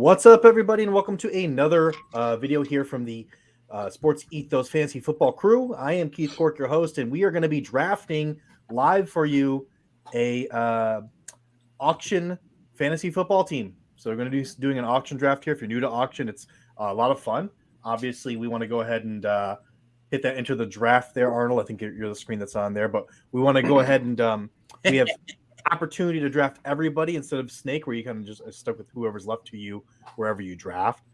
What's up, everybody, and welcome to another video here from the Sports Ethos Fantasy Football crew. I am Keith Cork, your host, and we are going to be drafting live for you a auction fantasy football team. So we're going to be doing an auction draft here. If you're new to auction, it's a lot of fun. Obviously, we want to go ahead and hit that enter the draft there, Arnold. I think you're the screen that's on there, but we want to go ahead and we have opportunity to draft everybody instead of snake, where you kind of just stuck with whoever's left to you wherever you draft.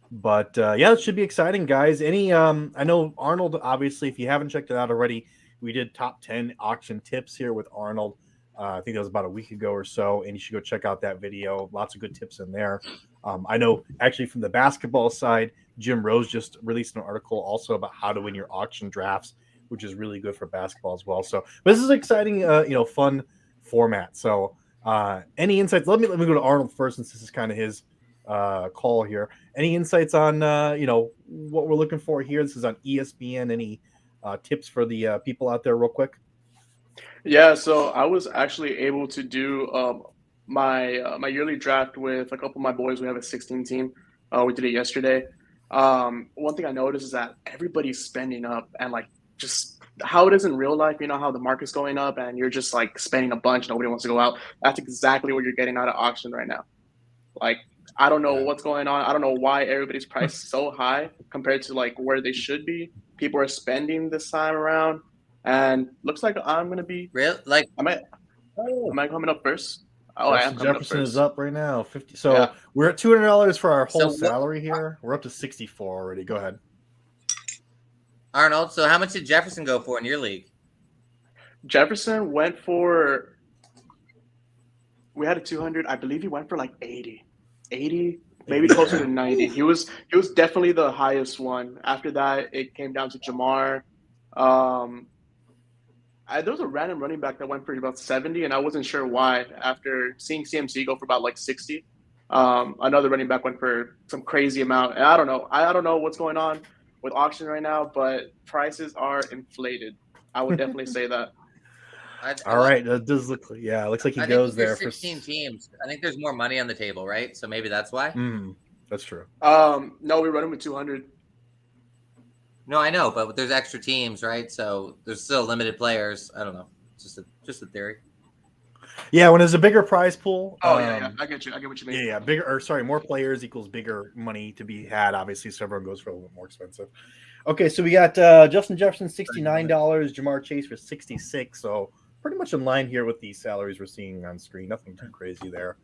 But yeah, it should be exciting, guys. Any I know Arnold, obviously, if you haven't checked it out already, we did top 10 auction tips here with Arnold. I think that was about a week ago or so, and you should go check out that video. Lots of good tips in there. I know actually from the basketball side, Jim Rose just released an article also about how to win your auction drafts, which is really good for basketball as well. So but this is exciting, fun format. So any insights? Let me go to Arnold first, since this is kind of his call here. Any insights on what we're looking for here? This is on ESPN. Any tips for the people out there real quick? Yeah, so I was actually able to do my yearly draft with a couple of my boys. We have a 16 team. We did it yesterday. One thing I noticed is that everybody's spending up, and like just how it is in real life, how the market's going up and you're just like spending a bunch, nobody wants to go out. That's exactly what you're getting out of auction right now. Like, I don't know what's going on. I don't know why everybody's price is so high compared to like where they should be. People are spending this time around, and looks like I'm gonna be real. Like, am I coming up first? Oh, I am coming Jefferson up first. is up right now, 50. So yeah. We're at $200 for our whole salary here. We're up to 64 already. Go ahead, Arnold. So how much did Jefferson go for in your league? Jefferson went for, we had a 200. I believe he went for like 80, maybe closer to 90. He was definitely the highest one. After that, it came down to Jamar. There was a random running back that went for about 70, and I wasn't sure why. After seeing CMC go for about like 60, another running back went for some crazy amount. And I don't know what's going on with auction right now, but prices are inflated. I would definitely say that. All right, that does look. Yeah, it looks like he goes there for 16 teams. I think there's more money on the table, right? So maybe that's why. That's true. No, we run him with 200. No, I know, but there's extra teams, right? So there's still limited players. I don't know. Just a theory. Yeah, when there's a bigger prize pool. Yeah. I get you. I get what you mean. Yeah. More players equals bigger money to be had. Obviously, so everyone goes for a little bit more expensive. Okay, so we got Justin Jefferson, $69, Jamar Chase for $66. So pretty much in line here with the salaries we're seeing on screen. Nothing too crazy there.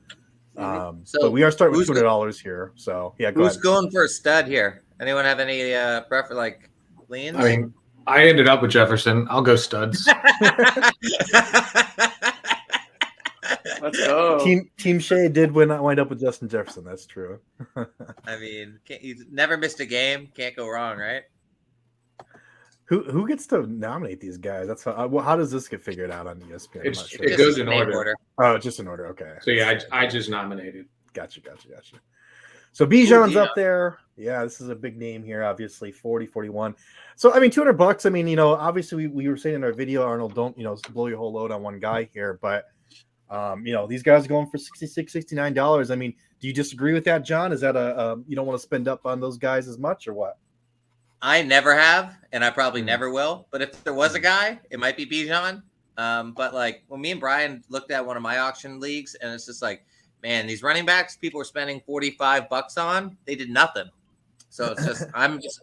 So we are starting with $200 here. So yeah, who's going for a stud here? Anyone have any preference, like leans? I mean, I ended up with Jefferson. I'll go studs. Let's go. Team Shea did wind up with Justin Jefferson. That's true. I mean, he's never missed a game. Can't go wrong, right? Who gets to nominate these guys? That's how does this get figured out on ESPN? It goes in order. Oh, just in order. Okay. So yeah, I just nominated. Gotcha. So Bijan's up there. Yeah, this is a big name here, obviously, 40-41. So, I mean, $200. I mean, obviously we were saying in our video, Arnold, don't, blow your whole load on one guy here. But, these guys are going for $66, $69. I mean, do you disagree with that, John? Is that you don't want to spend up on those guys as much or what? I never have, and I probably never will. But if there was a guy, it might be Bijan. But, like, when me and Brian looked at one of my auction leagues, and it's just like, man, these running backs people are spending $45 on, they did nothing. So it's just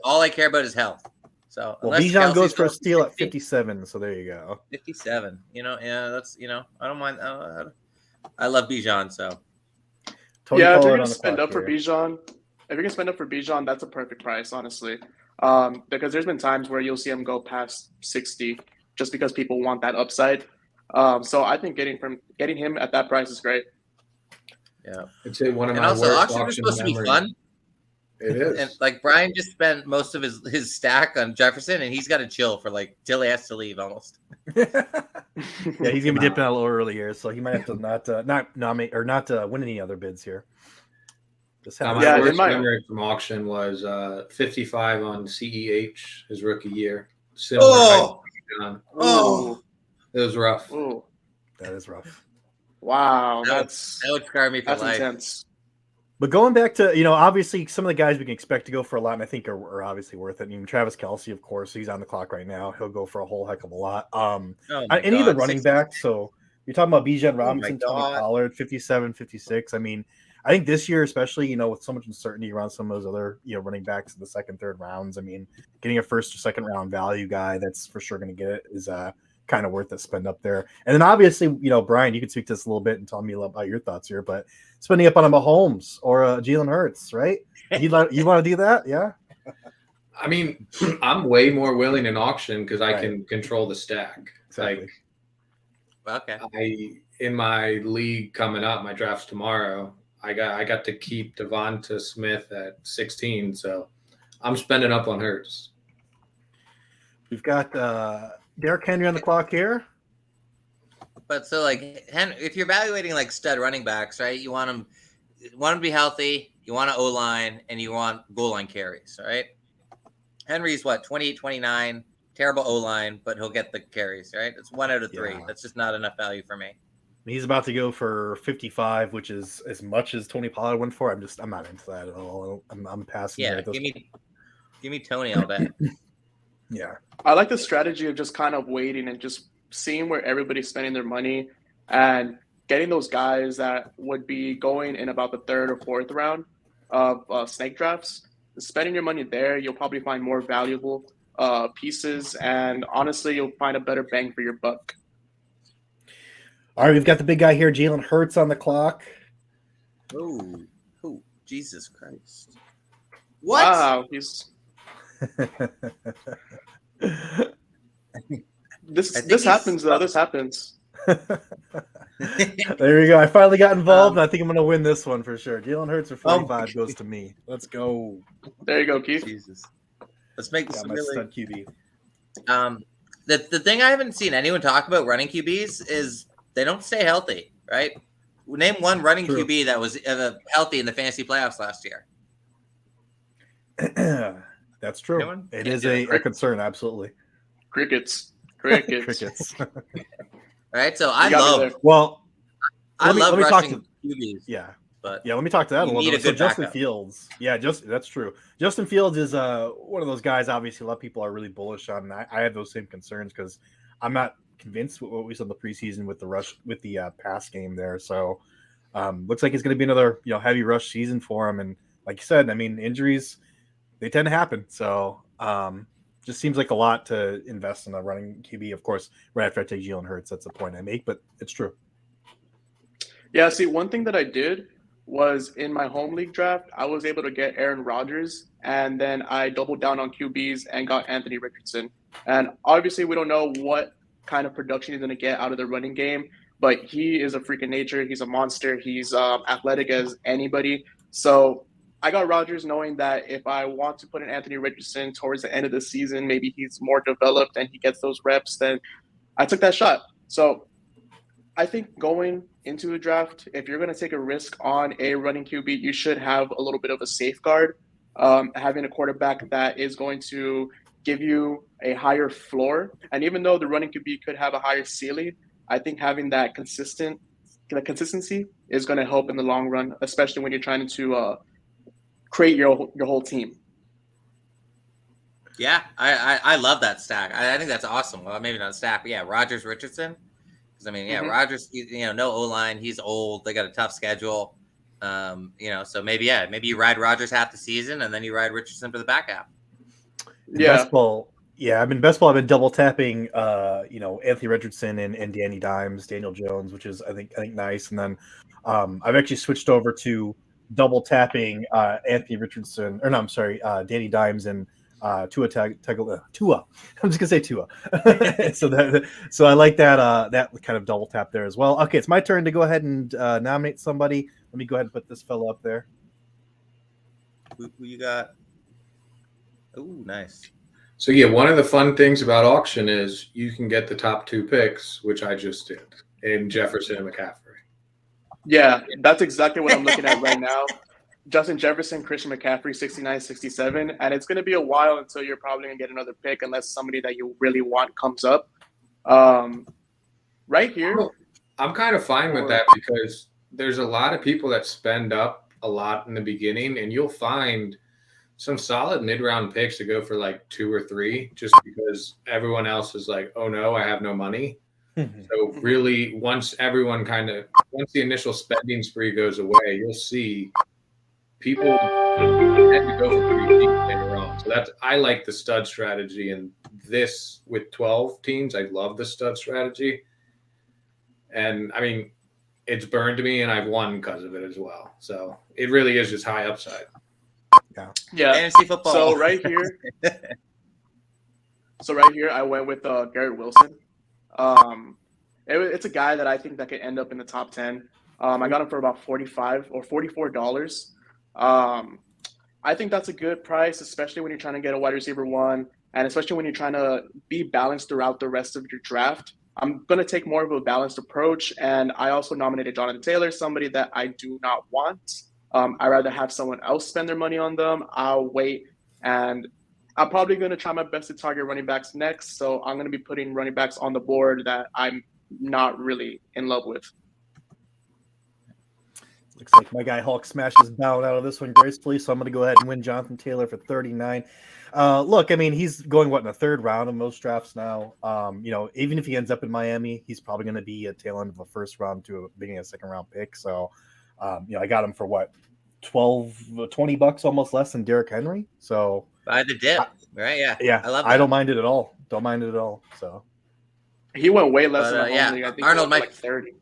all I care about is health. So Bijan goes for a steal at 57. So there you go. 57. That's I don't mind. I love Bijan. So if you're gonna spend up for Bijan, that's a perfect price, honestly. Because there's been times where you'll see him go past 60 just because people want that upside. So I think getting him at that price is great. Yeah, I'd say one of my also, worst auction is supposed to be fun. It is. And like Brian just spent most of his stack on Jefferson, and he's got to chill for like till he has to leave almost. Yeah, he's gonna be dipping out a little early here, so he might have to not nominate or not win any other bids here. My worst memory from auction was 55 on CEH his rookie year. It was rough. Ooh. That is rough. Wow, that would scar me for that's life. Intense. But going back to, obviously some of the guys we can expect to go for a lot, and I think are obviously worth it. I mean, Travis Kelce, of course, he's on the clock right now. He'll go for a whole heck of a lot. Any of the running backs. So you're talking about Bijan Robinson, Tony Pollard, 57, 56. I mean, I think this year, especially, with so much uncertainty around some of those other, running backs in the second, third rounds. I mean, getting a first or second round value guy that's for sure going to get it is kind of worth the spend up there. And then obviously, Brian, you can speak to this a little bit and tell me about your thoughts here, but spending up on a Mahomes or a Jalen Hurts, right? You want to do that? Yeah. I mean, I'm way more willing in auction because I can control the stack. Exactly. In my league coming up, my draft's tomorrow. I got to keep Devonta Smith at 16, so I'm spending up on Hurts. We've got Derrick Henry on the clock here. But so if you're evaluating like stud running backs, right? You want them to be healthy, you want an O-line, and you want goal line carries, right? Henry's 28, 29, terrible O-line, but he'll get the carries, right? It's 1 out of 3. That's just not enough value for me. He's about to go for 55, which is as much as Tony Pollard went for. I'm not into that at all. I'm passing. Yeah, give me Tony, I'll bet. Yeah. I like the strategy of just kind of waiting and just seeing where everybody's spending their money and getting those guys that would be going in about the 3rd or 4th round of snake drafts. Spending your money there, you'll probably find more valuable pieces, and honestly, you'll find a better bang for your buck. All right, we've got the big guy here, Jalen Hurts, on the clock. Oh, Jesus Christ. What? Wow, he's... This happens, though. This happens. There we go. I finally got involved, and I think I'm going to win this one for sure. Jalen Hurts for 45 goes to me. Let's go. There you go, Keith. Jesus. Let's make this my stud QB. The thing I haven't seen anyone talk about running QBs is they don't stay healthy, right? Name one running QB that was healthy in the fantasy playoffs last year. That's true. Anyone? It is a concern, absolutely. Crickets. Crickets. All right, so I love rushing QBs. Yeah. But yeah, let me talk to that a little bit. So Justin Fields. Yeah, that's true. Justin Fields is one of those guys, obviously, a lot of people are really bullish on. I have those same concerns because I'm not convinced with what we saw in the preseason with the pass game there. So looks like it's going to be another heavy rush season for him. And like you said, I mean, injuries, they tend to happen. So just seems like a lot to invest in a running QB. Of course, right after I take Jalen Hurts, that's the point I make, but it's true. Yeah, see, one thing that I did was in my home league draft, I was able to get Aaron Rodgers, and then I doubled down on QBs and got Anthony Richardson. And obviously, we don't know what kind of production he's going to get out of the running game, but he is a freak of nature. He's a monster. He's athletic as anybody. So I got Rodgers knowing that if I want to put in Anthony Richardson towards the end of the season, maybe he's more developed and he gets those reps, then I took that shot. So I think going into a draft, if you're going to take a risk on a running QB, you should have a little bit of a safeguard. Having a quarterback that is going to give you a higher floor. And even though the running QB could have a higher ceiling, I think having that consistency is going to help in the long run, especially when you're trying to create your whole team. Yeah, I love that stack. I think that's awesome. Well, maybe not a stack, but yeah, Rodgers, Richardson. Because I mean, yeah, Rodgers, no O-line. He's old. They got a tough schedule. So maybe you ride Rodgers half the season and then you ride Richardson for the back half. Best ball. Yeah, I've been double tapping Anthony Richardson and Daniel Jones, which is I think nice. And then I've actually switched over to double tapping Anthony Richardson, or no, I'm sorry, Danny Dimes and Tua. I'm just gonna say Tua. so I like that kind of double tap there as well. Okay, it's my turn to go ahead and nominate somebody. Let me go ahead and put this fellow up there. Who you got? Oh, nice. So yeah, one of the fun things about auction is you can get the top 2 picks, which I just did, in Jefferson and McCaffrey. Yeah, that's exactly what I'm looking at right now. Justin Jefferson, Christian McCaffrey, 69, 67. And it's going to be a while until you're probably going to get another pick unless somebody that you really want comes up. Right here. I'm kind of fine with that because there's a lot of people that spend up a lot in the beginning, and you'll find some solid mid-round picks to go for like 2 or 3, just because everyone else is like, oh no, I have no money. So really, once the initial spending spree goes away, you'll see people tend to go for pretty cheap later on. So I like the stud strategy, and this with 12 teams, I love the stud strategy. And I mean, it's burned me, and I've won because of it as well. So it really is just high upside. Yeah. Fantasy football. So right here, I went with Garrett Wilson. It's a guy that I think that could end up in the top 10. I got him for about $45 or $44. I think that's a good price, especially when you're trying to get a wide receiver 1, and especially when you're trying to be balanced throughout the rest of your draft. I'm going to take more of a balanced approach, and I also nominated Jonathan Taylor, somebody that I do not want. I'd rather have someone else spend their money on them. I'll wait, and I'm probably going to try my best to target running backs next, so I'm going to be putting running backs on the board that I'm not really in love with. Looks like my guy Hulk smashes down out of this one gracefully, so I'm going to go ahead and win Jonathan Taylor for 39. Look, I mean, he's going, in the 3rd round in most drafts now. Even if he ends up in Miami, he's probably going to be a tail end of a 1st round to a beginning of a 2nd round pick. So, I got him for $20 almost less than Derrick Henry. So by the dip, right? Yeah. Yeah. I love that. I don't mind it at all. Don't mind it at all. So he went way less than yeah. I think Arnold, like 30.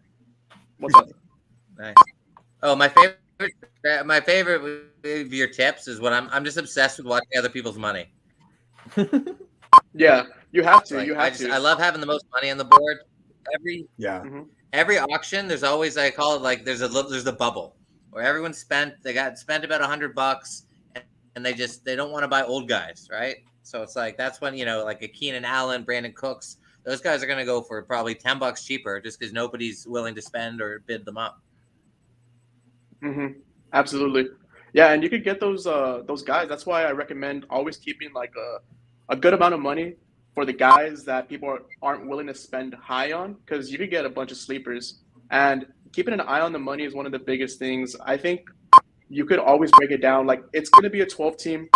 What's up? Nice. Oh, my favorite of your tips is when I'm just obsessed with watching other people's money. Yeah, you have to. I love having the most money on the board. Every auction, there's always, I call it like there's the bubble where everyone spent about $100 and they don't want to buy old guys, right? So it's like that's when like a Keenan Allen, Brandon Cooks, those guys are going to go for probably $10 cheaper just because nobody's willing to spend or bid them up. Absolutely. Yeah, and you could get those guys. That's why I recommend always keeping like a good amount of money for the guys that people aren't willing to spend high on, because you could get a bunch of sleepers. And keeping an eye on the money is one of the biggest things. I think you could always break it down. Like, it's going to be a 12 team,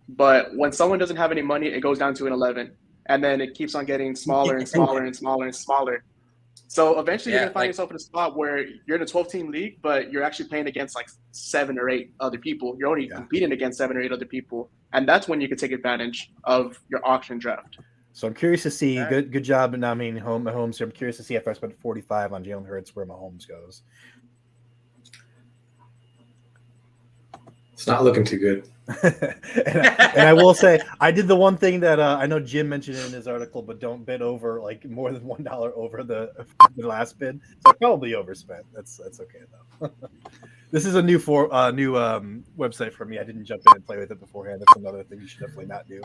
but when someone doesn't have any money, it goes down to an 11. And then it keeps on getting smaller and smaller and smaller and smaller. So eventually you're going to find yourself in a spot where you're in a 12-team league, but you're actually playing against like 7 or 8 other people. You're only competing against 7 or 8 other people. And that's when you can take advantage of your auction draft. So I'm curious to see. Good job in nominating Mahomes. I'm curious to see if I spent 45 on Jalen Hurts, where Mahomes goes. It's not looking too good. and I will say, I did the one thing that I know Jim mentioned in his article, but don't bid over like more than $1 over the last bid. So I probably overspent. That's okay though. This is a new website for me. I didn't jump in and play with it beforehand. That's another thing you should definitely not do.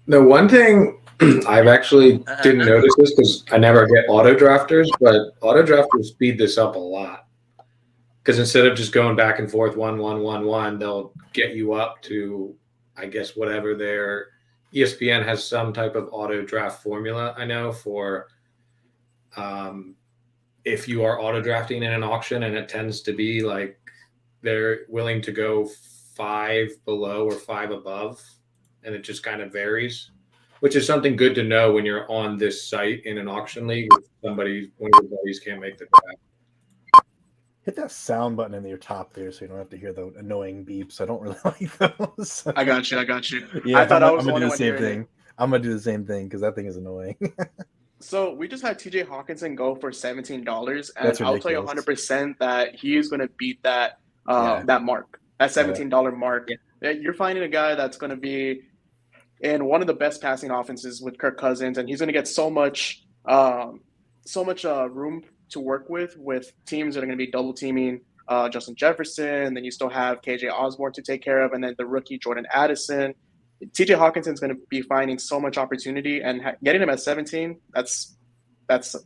The one thing I've actually didn't notice this because I never get auto drafters, but auto drafters speed this up a lot. Because instead of just going back and forth 1, 1, 1, 1, they'll get you up to, I guess, whatever their ESPN has some type of auto draft formula. I know for if you are auto drafting in an auction, and it tends to be like they're willing to go 5 below or 5 above, and it just kind of varies, which is something good to know when you're on this site in an auction league with one of your buddies can't make the draft. Hit that sound button in your top there so you don't have to hear the annoying beeps. I don't really like those. I got you. Yeah, I thought I was I'm the gonna do one the same hearing thing. I'm gonna do the same thing because that thing is annoying. So we just had TJ Hawkinson go for $17, and That's I'll tell you ridiculous. 100% that he is going to beat that that mark, that $17 mark. Yeah. You're finding a guy that's going to be in one of the best passing offenses with Kirk Cousins, and he's going to get so much room to work with teams that are going to be double teaming Justin Jefferson. Then you still have KJ Osborne to take care of, and then the rookie Jordan Addison. TJ Hawkinson's going to be finding so much opportunity, and getting him at 17, that's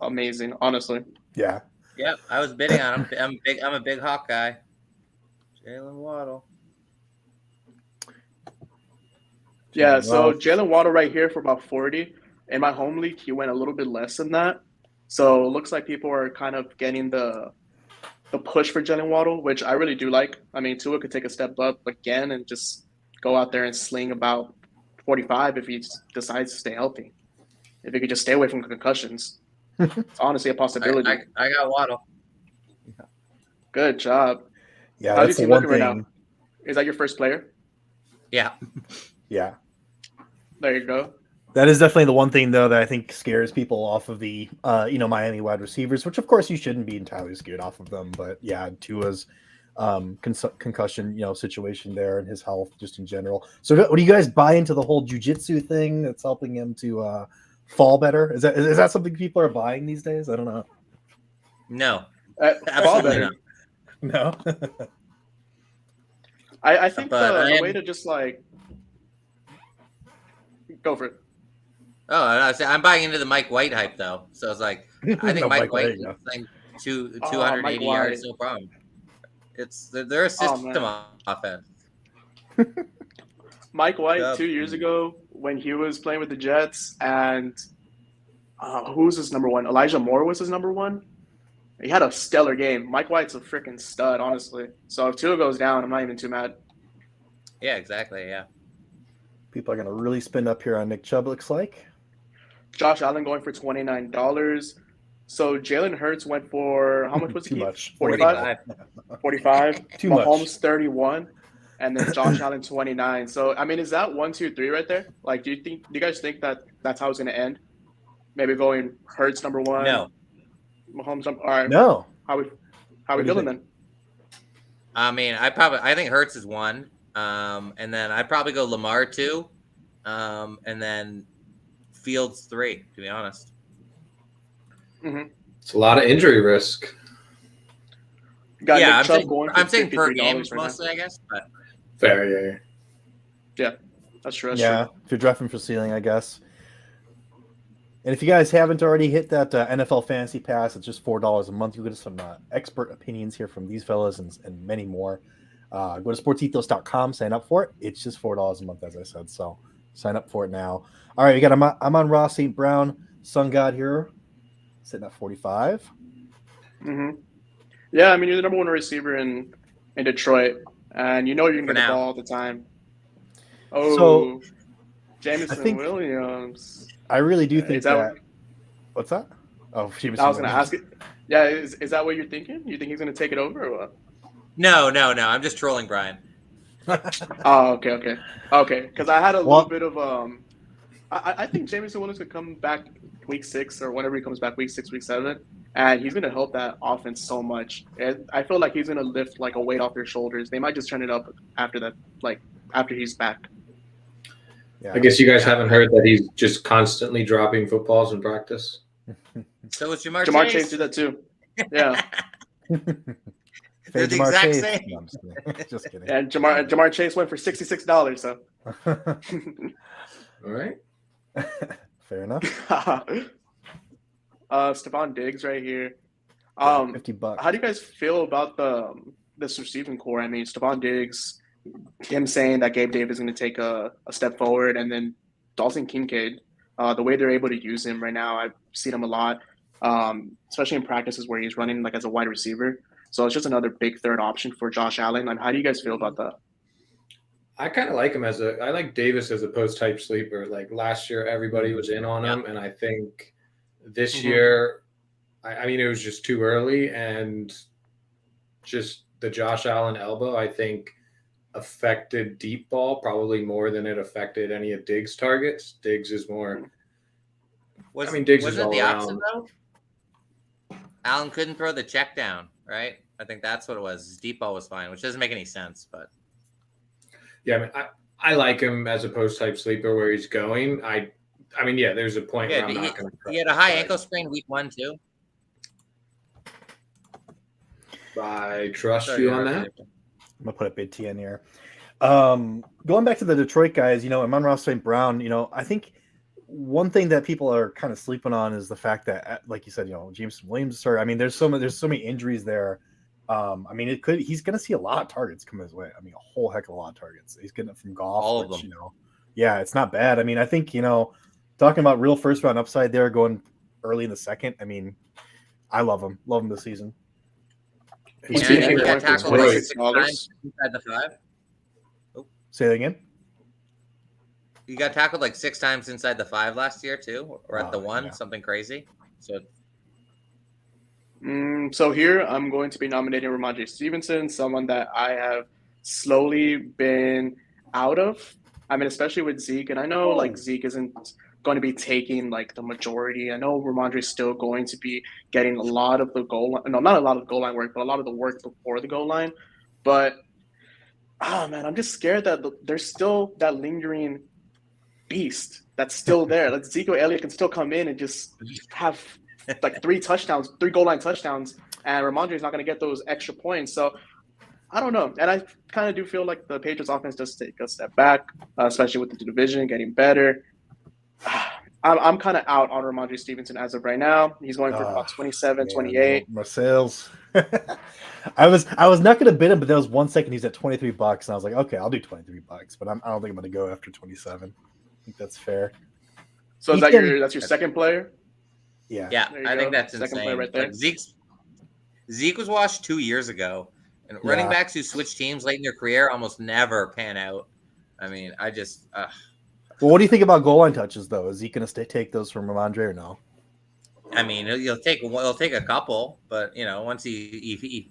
amazing, honestly. Yeah. Yeah, I was bidding on him. I'm a big Hawk guy. Jalen Waddle. Yeah, so Jalen Waddle right here for about 40. In my home league, he went a little bit less than that. So it looks like people are kind of getting the the push for Jalen Waddle, which I really do like. I mean, Tua could take a step up again and just go out there and sling about 45 if he decides to stay healthy. If he could just stay away from concussions, it's honestly a possibility. I got Waddle. Good job. Yeah, How's that's your the team one looking right thing. now? Is that your first player? Yeah. Yeah. There you go. That is definitely the one thing, though, that I think scares people off of the, Miami wide receivers, which, of course, you shouldn't be entirely scared off of them. But, yeah, Tua's concussion, situation there and his health just in general. So do you guys buy into the whole jiu-jitsu thing that's helping him to fall better? Is that something people are buying these days? I don't know. No. Fall Absolutely better. not. No? I think But the way to just like go for it. Oh, I'm buying into the Mike White hype though. So it's like I think No, Mike White, White there you go. playing 280 Mike yards, White. no problem. They're a system offense. Mike White Yep. 2 years ago when he was playing with the Jets, and who was his number one? Elijah Moore was his number one. He had a stellar game. Mike White's a freaking stud, honestly. So if Tua goes down, I'm not even too mad. Yeah, exactly. Yeah. People are going to really spend up here on Nick Chubb, looks like. Josh Allen going for $29. So Jalen Hurts went for how much was Too he? much. 45? 45. Too Mahomes much. 31. And then Josh Allen 29. So I mean, is that 1, 2, 3 right there? Like, do you guys think that that's how it's going to end? Maybe going Hurts number one. No. Mahomes number. All right. No. How we do you feeling think? then? I mean, I think Hurts is one. And then I'd probably go Lamar 2. And then Fields 3, to be honest. Mm-hmm. It's a lot of injury risk. Got Yeah, Nick Chubb going for I'm saying per $53 game right now. mostly, I guess. But Fair, yeah. That's true. That's Yeah, true. if you're drafting for ceiling, I guess. And if you guys haven't already hit that NFL Fantasy Pass, it's just $4 a month. You get some expert opinions here from these fellas and many more. Go to SportsEthos.com, sign up for it. It's just $4 a month, as I said. So sign up for it now. All right, I'm on Ross St. Brown, Sun God here, sitting at 45. Mm-hmm. Yeah, I mean, you're the number one receiver in Detroit, and you know you're going to For get the now. ball all the time. Oh, So, Jameson I think- Williams. I really do think Is that- What's that? Oh, I was going to ask it. Yeah, is that what you're thinking? You think he's going to take it over or what? no. I'm just trolling Brian. Oh, okay. Because I had a little bit of I think Jameson Williams could come back week 6 or whenever he comes back, week 6, week 7, and he's going to help that offense so much. And I feel like he's going to lift like a weight off their shoulders. They might just turn it up after that, like after he's back. Yeah. I guess you guys haven't heard that he's just constantly dropping footballs in practice. So is Jamar Jamar Chase. Chase did that too. Yeah, They're the Jamar exact Chase. same. No, I'm just kidding. Just kidding. and Jamar Chase went for $66. So All right. Fair enough. Stephon Diggs right here. $50. How do you guys feel about this receiving core? I mean, Stephon Diggs, him saying that Gabe Davis is going to take a step forward, and then Dalton Kincaid, the way they're able to use him right now, I've seen him a lot, especially in practices where he's running like as a wide receiver. So it's just another big third option for Josh Allen. And how do you guys feel about that? I kind of like him I like Davis as a post type sleeper. Like last year, everybody was in on him. And I think this year, I mean, it was just too early, and just the Josh Allen elbow, I think, affected deep ball probably more than it affected any of Diggs' targets. Diggs is more. Diggs is wasn't all it the opposite around. though? Allen couldn't throw the check down, right? I think that's what it was. His deep ball was fine, which doesn't make any sense, but Yeah, I mean, I like him as a post type sleeper where he's going. I mean, yeah, there's a point where I'm not going to. he had a high ankle sprain week 1 too. I trust Sorry, you on that. I'm gonna put a big T in here. Going back to the Detroit guys, Amon-Ra St. Brown, I think one thing that people are kind of sleeping on is the fact that, like you said, Jameson Williams started. I mean, there's so many injuries there. I mean, he's gonna see a lot of targets come his way. I mean, a whole heck of a lot of targets. He's getting it from Goff. All of them. Yeah, it's not bad. I mean, I think, talking about real first round upside there going early in the second. I mean, I love him. Love him this season. He's And being he got for tackled like $26. 6 times inside the 5. Say that again. He got tackled like 6 times inside the 5 last year too, or at the 1, yeah. something crazy. So So here I'm going to be nominating Ramondre Stevenson, someone that I have slowly been out of. I mean, especially with Zeke, and I know like Zeke isn't going to be taking like the majority. I know Ramondre's still going to be getting a lot of the goal line. No, not a lot of goal line work, but a lot of the work before the goal line. But man, I'm just scared that there's still that lingering beast that's still there. Like Ezekiel Elliott can still come in and just have like 3 goal line touchdowns, and Ramondre is not going to get those extra points. So I don't know. And I kind of do feel like the Patriots offense does take a step back, especially with the division getting better. I'm kind of out on Ramondre Stevenson as of right now. He's going for about 27, 28. Marsales. I was not going to bid him, but there was 1 second he's at $23, and I was like, okay, I'll do $23, but I don't think I'm going to go after 27. I think that's fair. So that's your second player? Yeah. yeah, I think that's second insane. player right there. Like Zeke was washed 2 years ago, and running backs who switch teams late in their career almost never pan out. I mean, I just. Well, what do you think about goal line touches though? Is he going to take those from Ramondre or no? I mean, he'll take a couple, but once he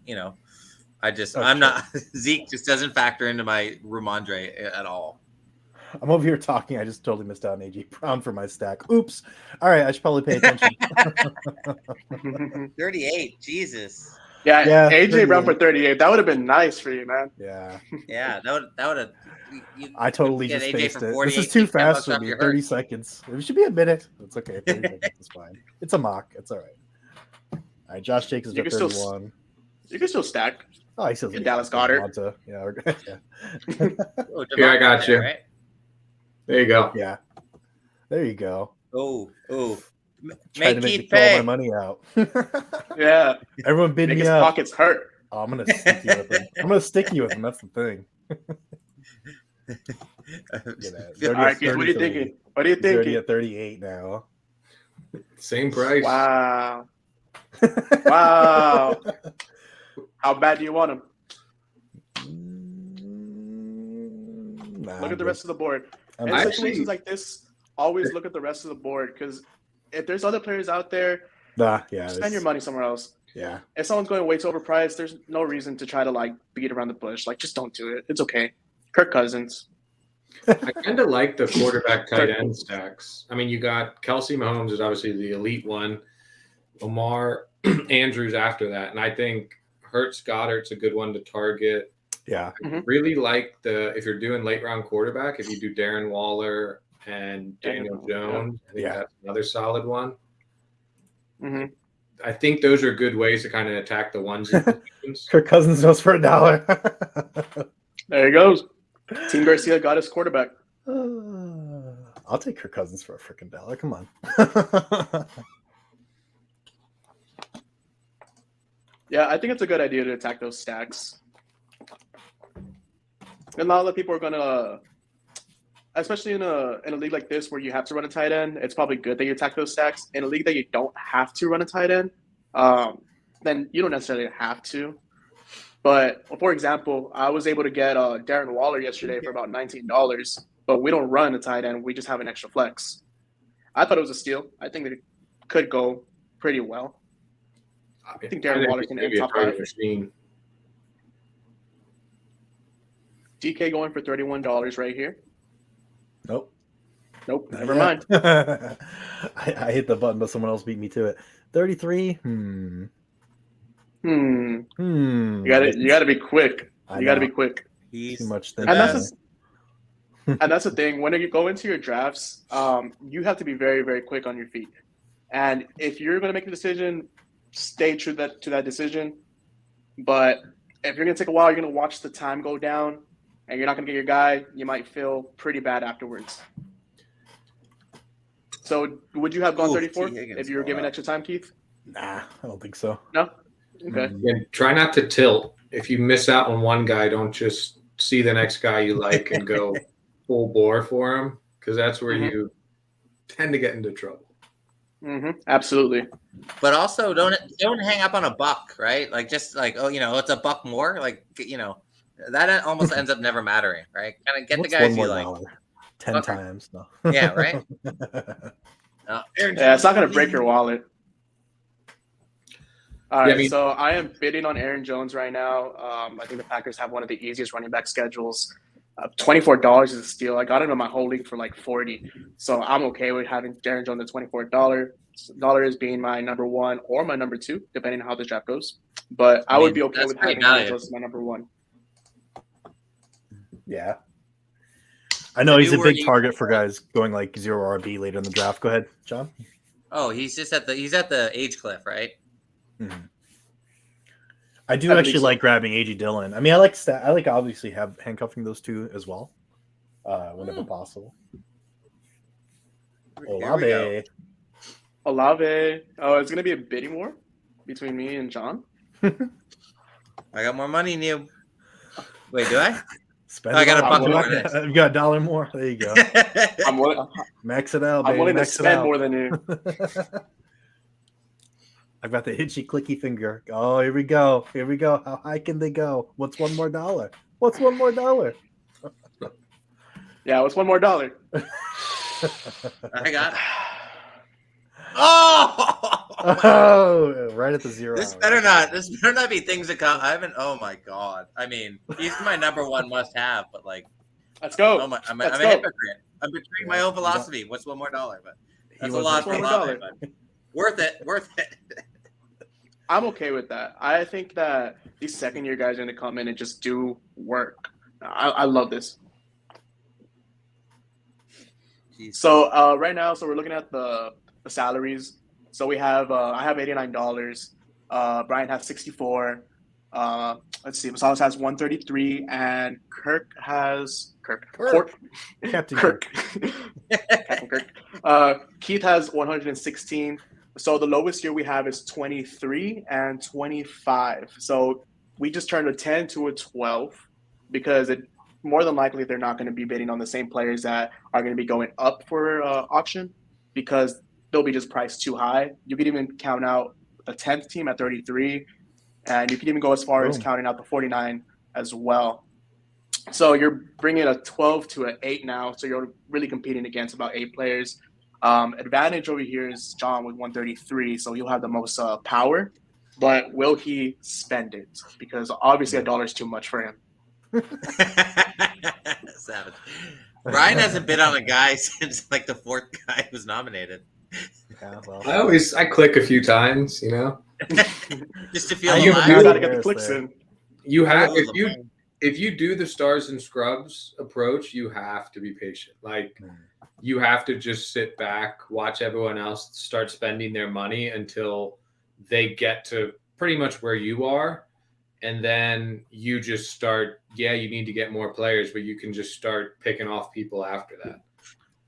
I'm not. Zeke just doesn't factor into my Ramondre at all. I'm over here talking. I just totally missed out on AJ Brown for my stack. Oops. All right, I should probably pay attention. 38. Jesus. Yeah, AJ Brown for 38. That would have been nice for you, man. Yeah. Yeah, that would have. I totally just AJ spaced it. 48, This is too fast for off me. your 30 heart. seconds. It should be a minute. It's okay. 30 seconds is fine. It's a mock. It's all right. All right, Josh Jacobs You at can still 31. You can still stack. Oh, he says Dallas Goedert. Yeah. Oh, Here, I got you. Right? There you go. Yeah. There you go. Oh. Trying to make me throw all my money out. Yeah. Everyone bid Make me his up. pockets hurt. Oh, I'm gonna stick you with him. That's the thing. All right, Keith, what are you thinking? What are you 30 thinking? at 38 now. Same price. Wow. Wow. How bad do you want him? Look at the rest of the board. In situations like this, always look at the rest of the board, because if there's other players out there, spend your money somewhere else. Yeah. If someone's going way too overpriced, there's no reason to try to like beat around the bush. Like, just don't do it. It's okay. Kirk Cousins. I kind of like the quarterback tight end stacks. I mean, you got Kelsey Mahomes is obviously the elite one. Lamar Andrews after that. And I think Hurts Goddard's a good one to target. Yeah. I really like if you're doing late round quarterback, if you do Darren Waller and Daniel Jones, I think that's another solid one. Mm-hmm. I think those are good ways to kind of attack the ones. Kirk Cousins goes for $1. There he goes. Team Garcia got his quarterback. I'll take Kirk Cousins for a freaking $1. Come on. Yeah, I think it's a good idea to attack those stacks. And a lot of people are gonna, especially in a league like this where you have to run a tight end, it's probably good that you attack those stacks. In a league that you don't have to run a tight end, then you don't necessarily have to. But for example, I was able to get Darren Waller yesterday for about $19, but we don't run a tight end. We just have an extra flex. I thought it was a steal. I think it could go pretty well. I think Darren Waller can end top 5. DK going for $31 right here. Nope. Never mind. I hit the button, but someone else beat me to it. 33. You gotta be quick. You gotta be quick. Too much thinking. And that's the thing. When you go into your drafts, you have to be very, very quick on your feet. And if you're gonna make a decision, stay true to that decision. But if you're gonna take a while, you're gonna watch the time go down, and you're not gonna get your guy. You might feel pretty bad afterwards. So, would you have gone 34 if you were given extra time, Keith? Nah, I don't think so. No. Okay. And try not to tilt. If you miss out on one guy, don't just see the next guy you like and go full bore for him, because that's where you tend to get into trouble. Absolutely. But also don't hang up on a buck, right? Like just like, oh, it's a buck more. Like, that almost ends up never mattering, right? Kind of get What's the guys one you more like. dollar? 10 times. No. Yeah, right. Yeah, it's not going to break your wallet. All right, I mean- so I am bidding on Aaron Jones right now. I think the Packers have one of the easiest running back schedules. $24 is a steal. I got it in my whole league for like 40, so I'm okay with having Aaron Jones at $24 being my number one or my number two, depending on how the draft goes. But I would be okay with having Aaron Jones as my number one. Yeah. I know he's a big target for guys going like 0 RB later in the draft. Go ahead, John. Oh, he's at the age cliff, right? Mm-hmm. I do actually like grabbing A.J. Dillon. I mean, I like obviously have handcuffing those two as well, whenever possible. Olave. Oh, it's gonna be a bidding war between me and John. I got more money than you. Wait, do I? I got a buck more. You got $1 more. There you go. Max it out, baby. I'm willing to spend more than you. I've got the hitchy clicky finger. Oh, here we go. How high can they go? What's $1 more? What's $1 more? Yeah, what's $1 more? I got it. Oh, right at the zero. This better not be things that come. I haven't. Oh my god. I mean, he's my number one must have. But like, let's go. I'm a hypocrite. I'm betraying my own philosophy. What's $1 more? But that's a lot for $1. Worth it. I'm okay with that. I think that these second-year guys are going to come in and just do work. I love this. Jeez. So right now, we're looking at the salaries. So we have I have $89. Brian has 64. Let's see. Marsales has 133, and Kirk has Captain Kirk. Captain Kirk. Keith has 116. So the lowest here we have is 23 and 25. So we just turned a 10 to a 12 because more than likely they're not going to be bidding on the same players that are going to be going up for auction because they'll be just priced too high. You could even count out a 10th team at 33, and you could even go as far as counting out the 49 as well. So you're bringing a 12 to an 8 now. So you're really competing against about 8 players. Advantage over here is John with 133, so he'll have the most power. But will he spend it? Because obviously $1 is too much for him. Savage. Brian hasn't bid on a guy since like the 4th guy was nominated. Yeah, well. I click a few times, just to feel alive. You gotta get the clicks in. You have if you do the stars and scrubs approach, you have to be patient. Like you have to just sit back, watch everyone else start spending their money until they get to pretty much where you are. And then you just start, you need to get more players, but you can just start picking off people after that.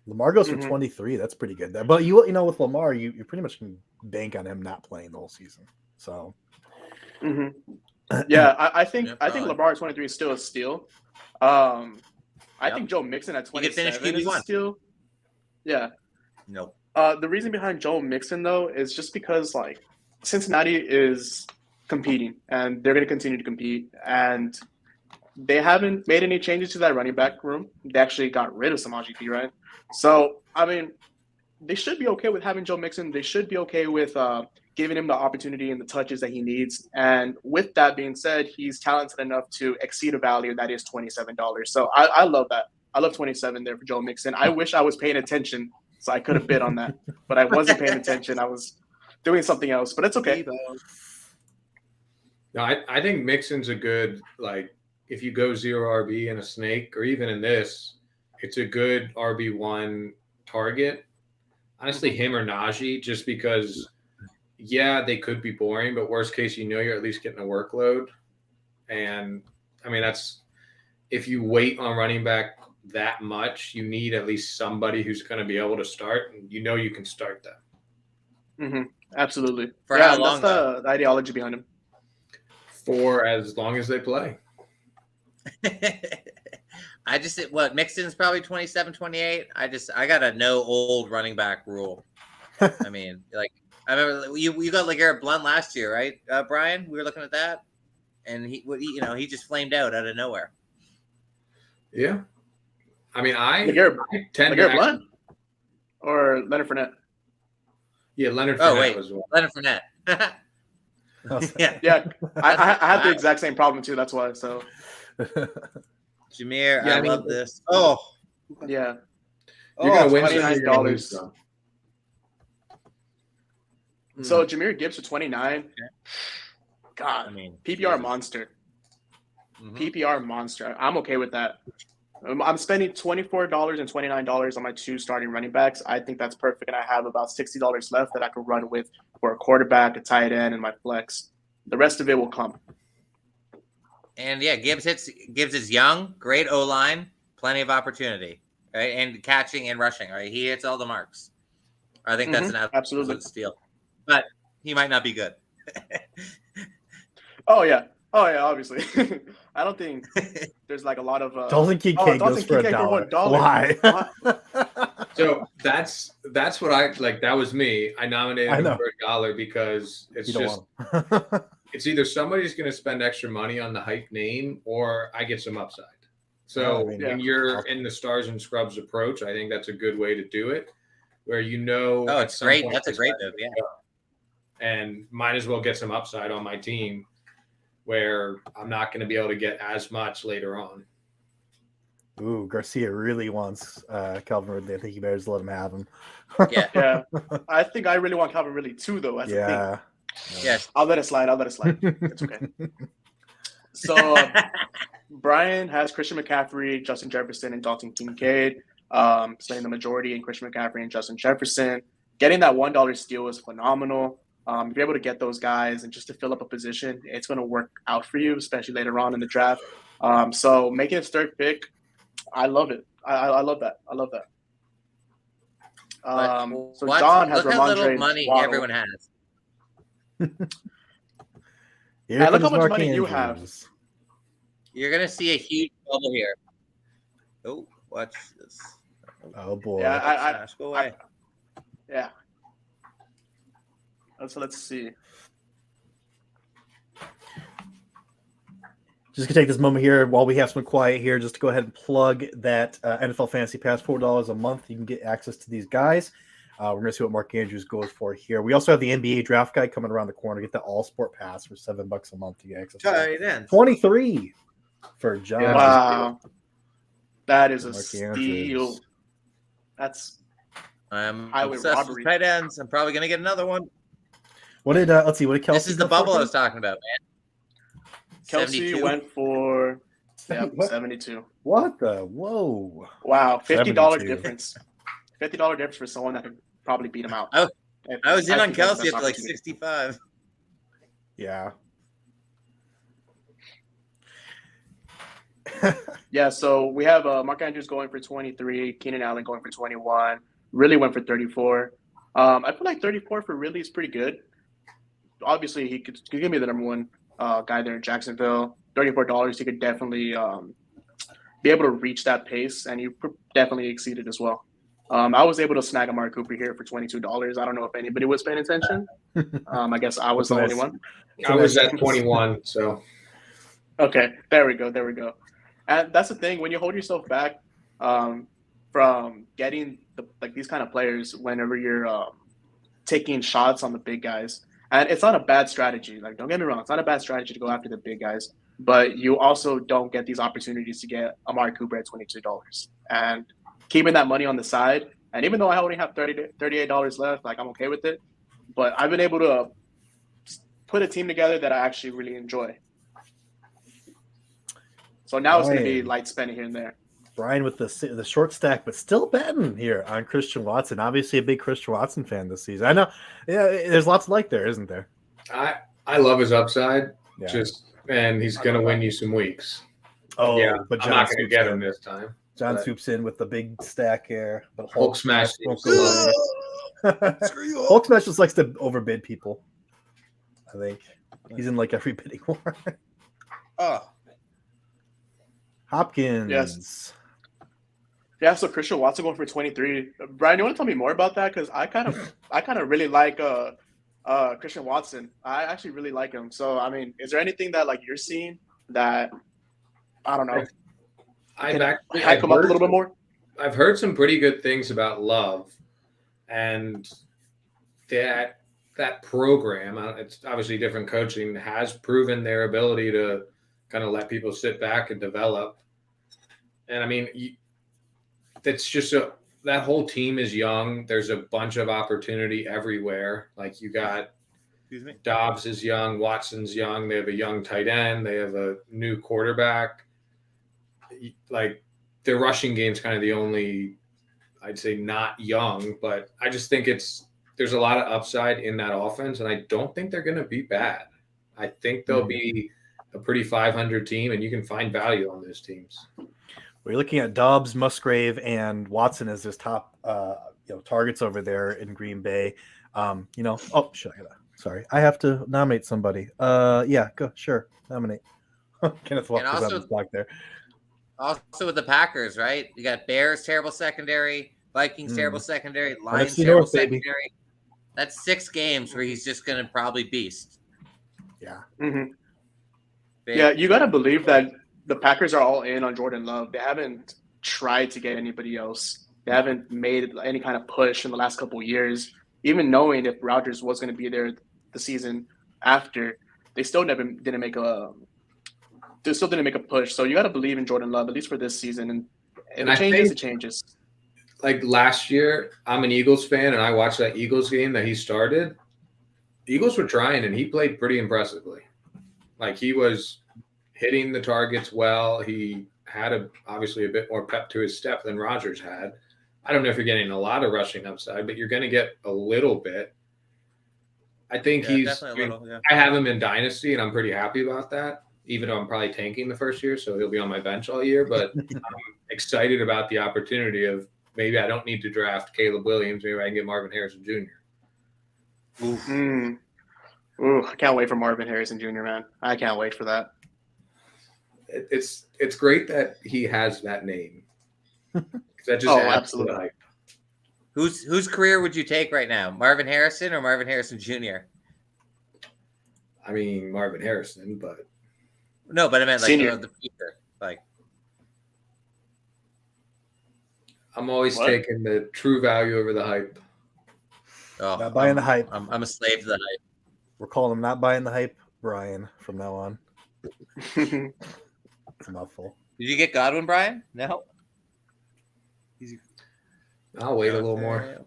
Lamar goes for 23. That's pretty good. But you with Lamar, you pretty much can bank on him not playing the whole season. So yeah, I think Lamar at 23 is still a steal. I think Joe Mixon at 27 is a steal. Yeah. Nope. The reason behind Joe Mixon though is just because like Cincinnati is competing and they're going to continue to compete, and they haven't made any changes to that running back room. They actually got rid of Samaje Perine. So I mean, they should be okay with having Joe Mixon. They should be okay with giving him the opportunity and the touches that he needs. And with that being said, he's talented enough to exceed a value that is $27. So I love that. I love 27 there for Joe Mixon. I wish I was paying attention so I could have bid on that, but I wasn't paying attention. I was doing something else, but it's okay. No, I think Mixon's a good, like, if you go 0 RB in a snake, or even in this, it's a good RB1 target. Honestly, him or Najee, just because, they could be boring, but worst case, you're at least getting a workload. And, I mean, if you wait on running back that much, you need at least somebody who's going to be able to start, and you can start them. Absolutely. For how long, that's the ideology behind him. For as long as they play. Mixon's probably 27, 28. I got a no old running back rule. I mean, like I remember you got LeGarrette Blount last year, right, Brian? We were looking at that, and he just flamed out of nowhere. Yeah. I mean, I tend LeGarrette to Blount or Leonard Fournette. Yeah, Leonard Oh Fournette wait, was one. Leonard Fournette. Yeah, I had the exact same problem too. That's why. So, Jameer, Yeah, I love this. Oh, yeah. You're gonna win $29. some. So Jameer Gibbs for 29. God, I mean, PPR Jesus. monster. Mhm. PPR monster. I'm okay with that. I'm spending $24 and $29 on my 2 starting running backs. I think that's perfect, and I have about $60 left that I could run with for a quarterback, a tight end, and my flex. The rest of it will come. And yeah, Gibbs is young, great O line, plenty of opportunity, right? And catching and rushing, right? He hits all the marks. I think that's an absolutely steal, but he might not be good. Oh yeah, obviously. I don't think there's like a lot of. Dalton Kincaid goes for $1. Why? So that's what I like. That was me. I nominated him for $1 because it's just it's either somebody's going to spend extra money on the hype name or I get some upside. So when you're in the stars and scrubs approach, I think that's a good way to do it. Where oh, it's great. That's a great move, yeah. And might as well get some upside on my team where I'm not going to be able to get as much later on. Ooh, Garcia really wants Calvin Ridley. I think you better just let him have him. Yeah. I think I really want Calvin Ridley too, though. That's the thing. Yes. I'll let it slide. It's okay. So Brian has Christian McCaffrey, Justin Jefferson, and Dalton Kincaid. Spending the majority in Christian McCaffrey and Justin Jefferson. Getting that $1 steal is phenomenal. If you're able to get those guys and just to fill up a position, it's going to work out for you, especially later on in the draft. So making his 3rd pick, I love it. I love that. So John has look how little Ramondre money Waddle. everyone has. Yeah, look how much money you have. You're gonna see a huge bubble here. Oh, watch this. Oh boy. Yeah, go away. Yeah. So let's see. Just gonna take this moment here while we have some quiet here, just to go ahead and plug that NFL Fantasy Pass, $4 a month. You can get access to these guys. We're gonna see what Mark Andrews goes for here. We also have the NBA Draft Guide coming around the corner. Get the All Sport Pass for $7 a month to get access. To 23 for John. Wow, that is a Mark steal. Andrews. That's I'm highway obsessed robbery. with tight ends. I'm probably gonna get another one. What did let's see? What did Kelsey? This is the bubble I was talking about, man. Kelsey 72. Went for 72. What the? Whoa! Wow, $50 difference. $50 difference for someone that could probably beat him out. I was in on Kelsey at like 65. Yeah. Yeah, so we have Mark Andrews going for 23, Keenan Allen going for 21, Ridley went for 34. I feel like 34 for Ridley is pretty good. Obviously, he could give me the number one guy there in Jacksonville. $34, he could definitely be able to reach that pace, and you definitely exceeded as well. I was able to snag Amari Cooper here for $22. I don't know if anybody was paying attention. I guess I was the only one. I was at 21, so. Okay, there we go. And that's the thing, when you hold yourself back from getting these kind of players whenever you're taking shots on the big guys, and it's not a bad strategy. Like, don't get me wrong, it's not a bad strategy to go after the big guys, but you also don't get these opportunities to get Amari Cooper at $22. And keeping that money on the side, and even though I only have $38 left, like, I'm okay with it, but I've been able to put a team together that I actually really enjoy. So now it's going to be light spending here and there. Brian with the short stack, but still betting here on Christian Watson. Obviously a big Christian Watson fan this season. I know. Yeah, there's lots to like there, isn't there? I love his upside. Yeah. And he's going to win you some weeks. Oh, yeah, but I'm not going to get him this time. John swoops in with the big stack here. But Hulk smash. Hulk smash just likes to overbid people. I think he's in like every bidding war. Oh. Hopkins. Yes. Yeah, so Christian Watson going for 23. Brian, you want to tell me more about that? Because I kind of really like Christian Watson. I actually really like him. So I mean, is there anything that like you're seeing that I don't know I've can actually hype him up a little bit more? I've heard some pretty good things about Love, and that program. It's obviously different coaching has proven their ability to kind of let people sit back and develop. And I mean, that's just that whole team is young. There's a bunch of opportunity everywhere. Like you got Dobbs is young, Watson's young. They have a young tight end. They have a new quarterback. Like their rushing game's kind of the only, I'd say, not young, but I just think there's a lot of upside in that offense, and I don't think they're going to be bad. I think they'll be a pretty 500 team, and you can find value on those teams. We're looking at Dobbs, Musgrave, and Watson as his top targets over there in Green Bay. Sorry, I have to nominate somebody. Yeah, go, sure, nominate. Kenneth Walker's on the block there. Also with the Packers, right? You got Bears, terrible secondary, Vikings, terrible secondary, Lions, terrible secondary. That's 6 games where he's just going to probably beast. Yeah. Mm-hmm. Yeah, you got to believe that the Packers are all in on Jordan Love. They haven't tried to get anybody else. They haven't made any kind of push in the last couple of years. Even knowing if Rodgers was going to be there the season after, they still didn't make a push. So you got to believe in Jordan Love, at least for this season. And if it changes, it changes. Like last year, I'm an Eagles fan, and I watched that Eagles game that he started. The Eagles were trying, and he played pretty impressively. Like he was hitting the targets well. He had obviously a bit more pep to his step than Rodgers had. I don't know if you're getting a lot of rushing upside, but you're going to get a little bit. I think I have him in Dynasty, and I'm pretty happy about that, even though I'm probably tanking the first year, so he'll be on my bench all year. But I'm excited about the opportunity of maybe I don't need to draft Caleb Williams. Maybe I can get Marvin Harrison Jr. Ooh, I can't wait for Marvin Harrison Jr., man. I can't wait for that. It's great that he has that name. That just adds to the hype. Whose career would you take right now? Marvin Harrison or Marvin Harrison Jr.? I mean, Marvin Harrison, but no, but I meant like the future. Like, I'm always taking the true value over the hype. Oh, not buying the hype. I'm a slave to the hype. We're calling him not buying the hype, Brian, from now on. It's a mouthful. Did you get Godwin, Brian? No. I'll wait a little more.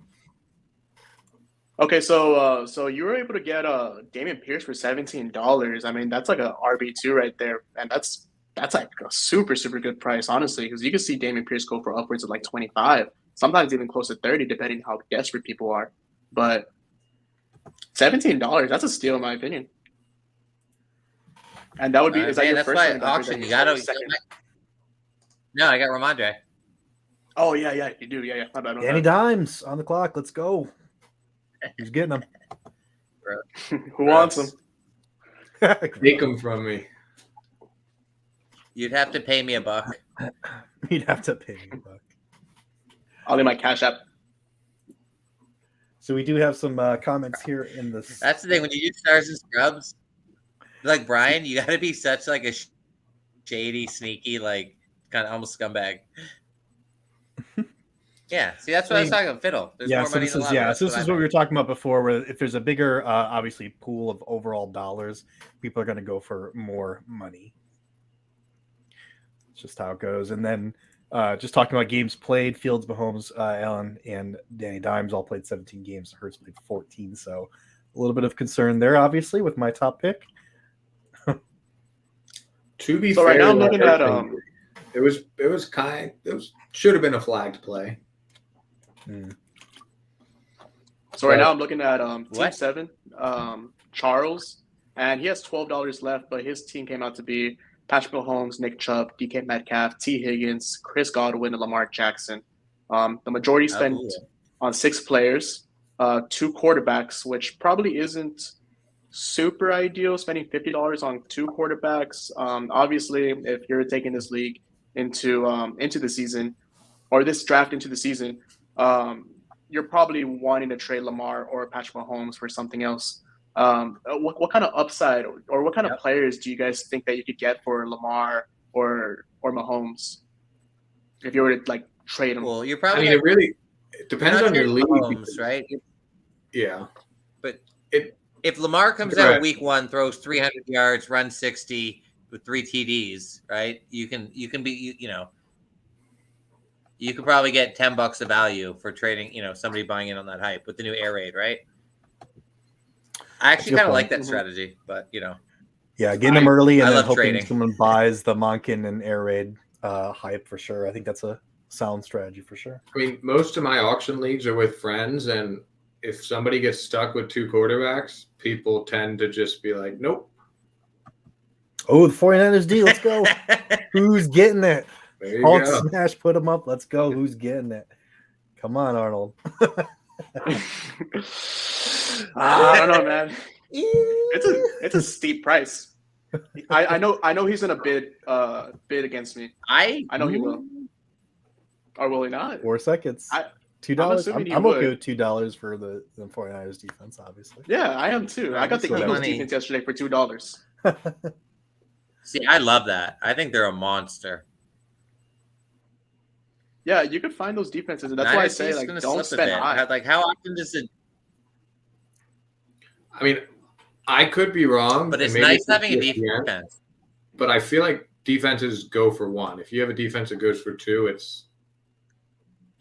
Okay, so you were able to get Dameon Pierce for $17. I mean, that's like a RB2 right there, and that's like a super good price, honestly, because you can see Dameon Pierce go for upwards of like 25, sometimes even close to 30, depending how desperate people are. But $17, that's a steal in my opinion. And that would be is that your first auction? You got to. No, I got Ramondre. Oh yeah, you do. Yeah. My bad. Danny Dimes on the clock. Let's go. Who's getting them? Who wants them? Take them from me. You'd have to pay me $1. You'd have to pay me $1. I'll leave my Cash App. So we do have some comments here in this. That's the thing when you do stars and scrubs. Like Brian, you got to be such like a shady, sneaky, like kind of almost scumbag. Yeah, see, that's what I was talking about. Fiddle. There's more money in the lottery. So this is what we were talking about before. Where if there's a bigger, obviously, pool of overall dollars, people are going to go for more money. It's just how it goes. And then just talking about games played, Fields, Mahomes, Allen, and Danny Dimes all played 17 games. Hurts played 14. So a little bit of concern there, obviously, with my top pick. To be fair, right now I'm looking at it should have been a flagged play. So right now I'm looking at Team 7, Charles, and he has $12 left, but his team came out to be Patrick Mahomes, Nick Chubb, DK Metcalf, T. Higgins, Chris Godwin, and Lamar Jackson. The majority spent on 6 players, 2 quarterbacks, which probably isn't super ideal, spending $50 on 2 quarterbacks. Obviously, if you're taking this league into the season, or this draft into the season, you're probably wanting to trade Lamar or Patrick Mahomes for something else. What kind of upside or what kind of players do you guys think that you could get for Lamar or Mahomes if you were to like trade them? Well, you're probably. I mean, it depends on your league, Mahomes, right? Yeah, but if Lamar comes out week 1, throws 300 yards, runs 60 with 3 TDs, right? You can be, you could probably get $10 of value for trading, somebody buying in on that hype with the new air raid, right? I actually kind of like that strategy, but yeah, getting them early and then hoping trading. someone buys the Monken and air raid hype for sure. I think that's a sound strategy for sure. I mean, most of my auction leagues are with friends, and if somebody gets stuck with 2 quarterbacks, people tend to just be like, nope. Oh, the 49ers D, let's go. Who's getting it? There you go. Smash, put them up. Let's go. Who's getting it? Come on, Arnold. I don't know, man. It's a steep price. I know he's gonna bid against me. I know he will. Or will he not? 4 seconds. $2. I'm okay with $2 for the 49ers defense, obviously. Yeah, I am too. I got the Eagles defense yesterday for $2. See, I love that. I think they're a monster. Yeah, you could find those defenses, and that's why I say like don't spend high. Like, how often does it? I mean, I could be wrong, but it's nice having a defense. But I feel like defenses go for 1. If you have a defense that goes for 2, it's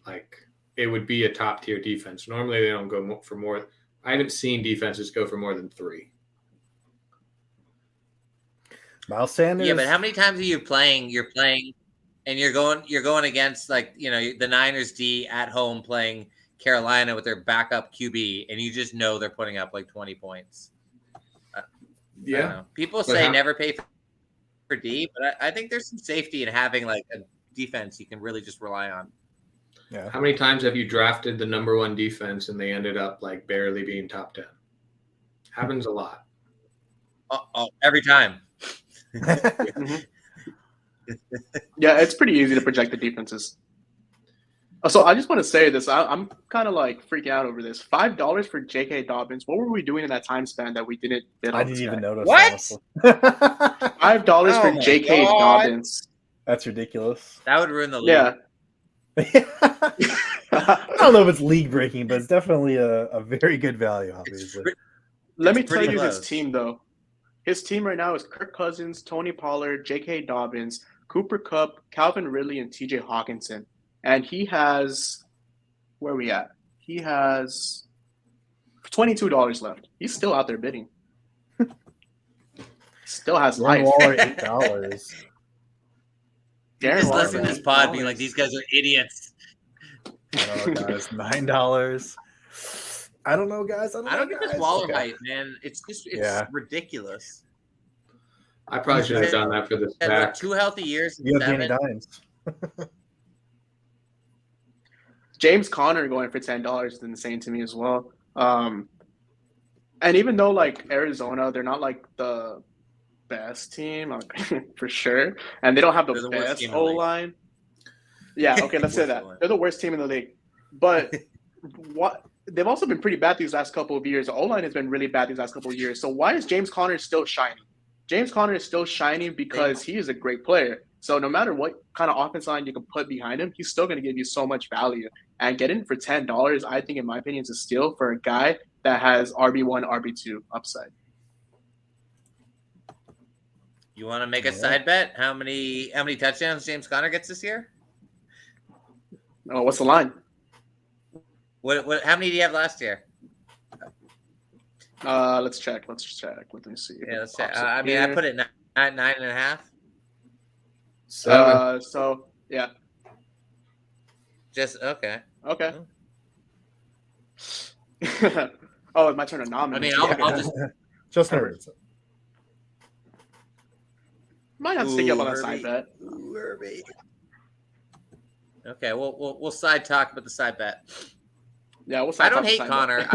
like it would be a top tier defense. Normally, they don't go for more. I haven't seen defenses go for more than 3. Miles Sanders. Yeah, but how many times are you playing? You're playing, and you're going against like the Niners D at home playing Carolina with their backup QB, and you just know they're putting up like 20 points. Yeah, people say never pay for D, but I think there's some safety in having like a defense you can really just rely on. Yeah. How many times have you drafted the number 1 defense and they ended up like barely being top 10? Happens a lot. Every time. Yeah, it's pretty easy to project the defenses. So I just want to say this. I'm kind of like freaking out over this. $5 for J.K. Dobbins. What were we doing in that time span that we didn't bid on? I didn't even notice. What? $5 for J.K. Dobbins. That's ridiculous. That would ruin the league. Yeah. I don't know if it's league breaking, but it's definitely a very good value, obviously. Let me tell you his team, though. His team right now is Kirk Cousins, Tony Pollard, J.K. Dobbins, Cooper Kupp, Calvin Ridley, and T.J. Hawkinson. And he has – where are we at? He has $22 left. He's still out there bidding. Still has life. Waller, $8. Just listening to this pod being like, these guys are idiots. I don't know, guys. $9. I don't know, guys. I don't get this Waller hype, man. It's ridiculous. I probably should have done that for this back. 2 healthy years. You have Danny Dimes. James Conner going for $10 is insane to me as well. And even though like Arizona, they're not like the best team for sure, and they don't have the best O line. Yeah, okay, let's say that they're the worst team in the league. But they've also been pretty bad these last couple of years. The O line has been really bad these last couple of years. So why is James Conner still shining? James Conner is still shining because he is a great player. So no matter what kind of offense line you can put behind him, he's still going to give you so much value. And getting for $10, I think, in my opinion, is a steal for a guy that has RB1, RB2 upside. You want to make a side bet? How many touchdowns James Conner gets this year? Oh, what's the line? What? How many did you have last year? Let's check. Let me see. Yeah, let's check. I mean, I put it at 9.5. So yeah. Just okay. Okay. Oh, it's my turn to nominate. I mean, I'll just hurts. Might have to stick up on that side bet. Okay, we'll side talk about the side bet. Yeah, I don't hate Connor.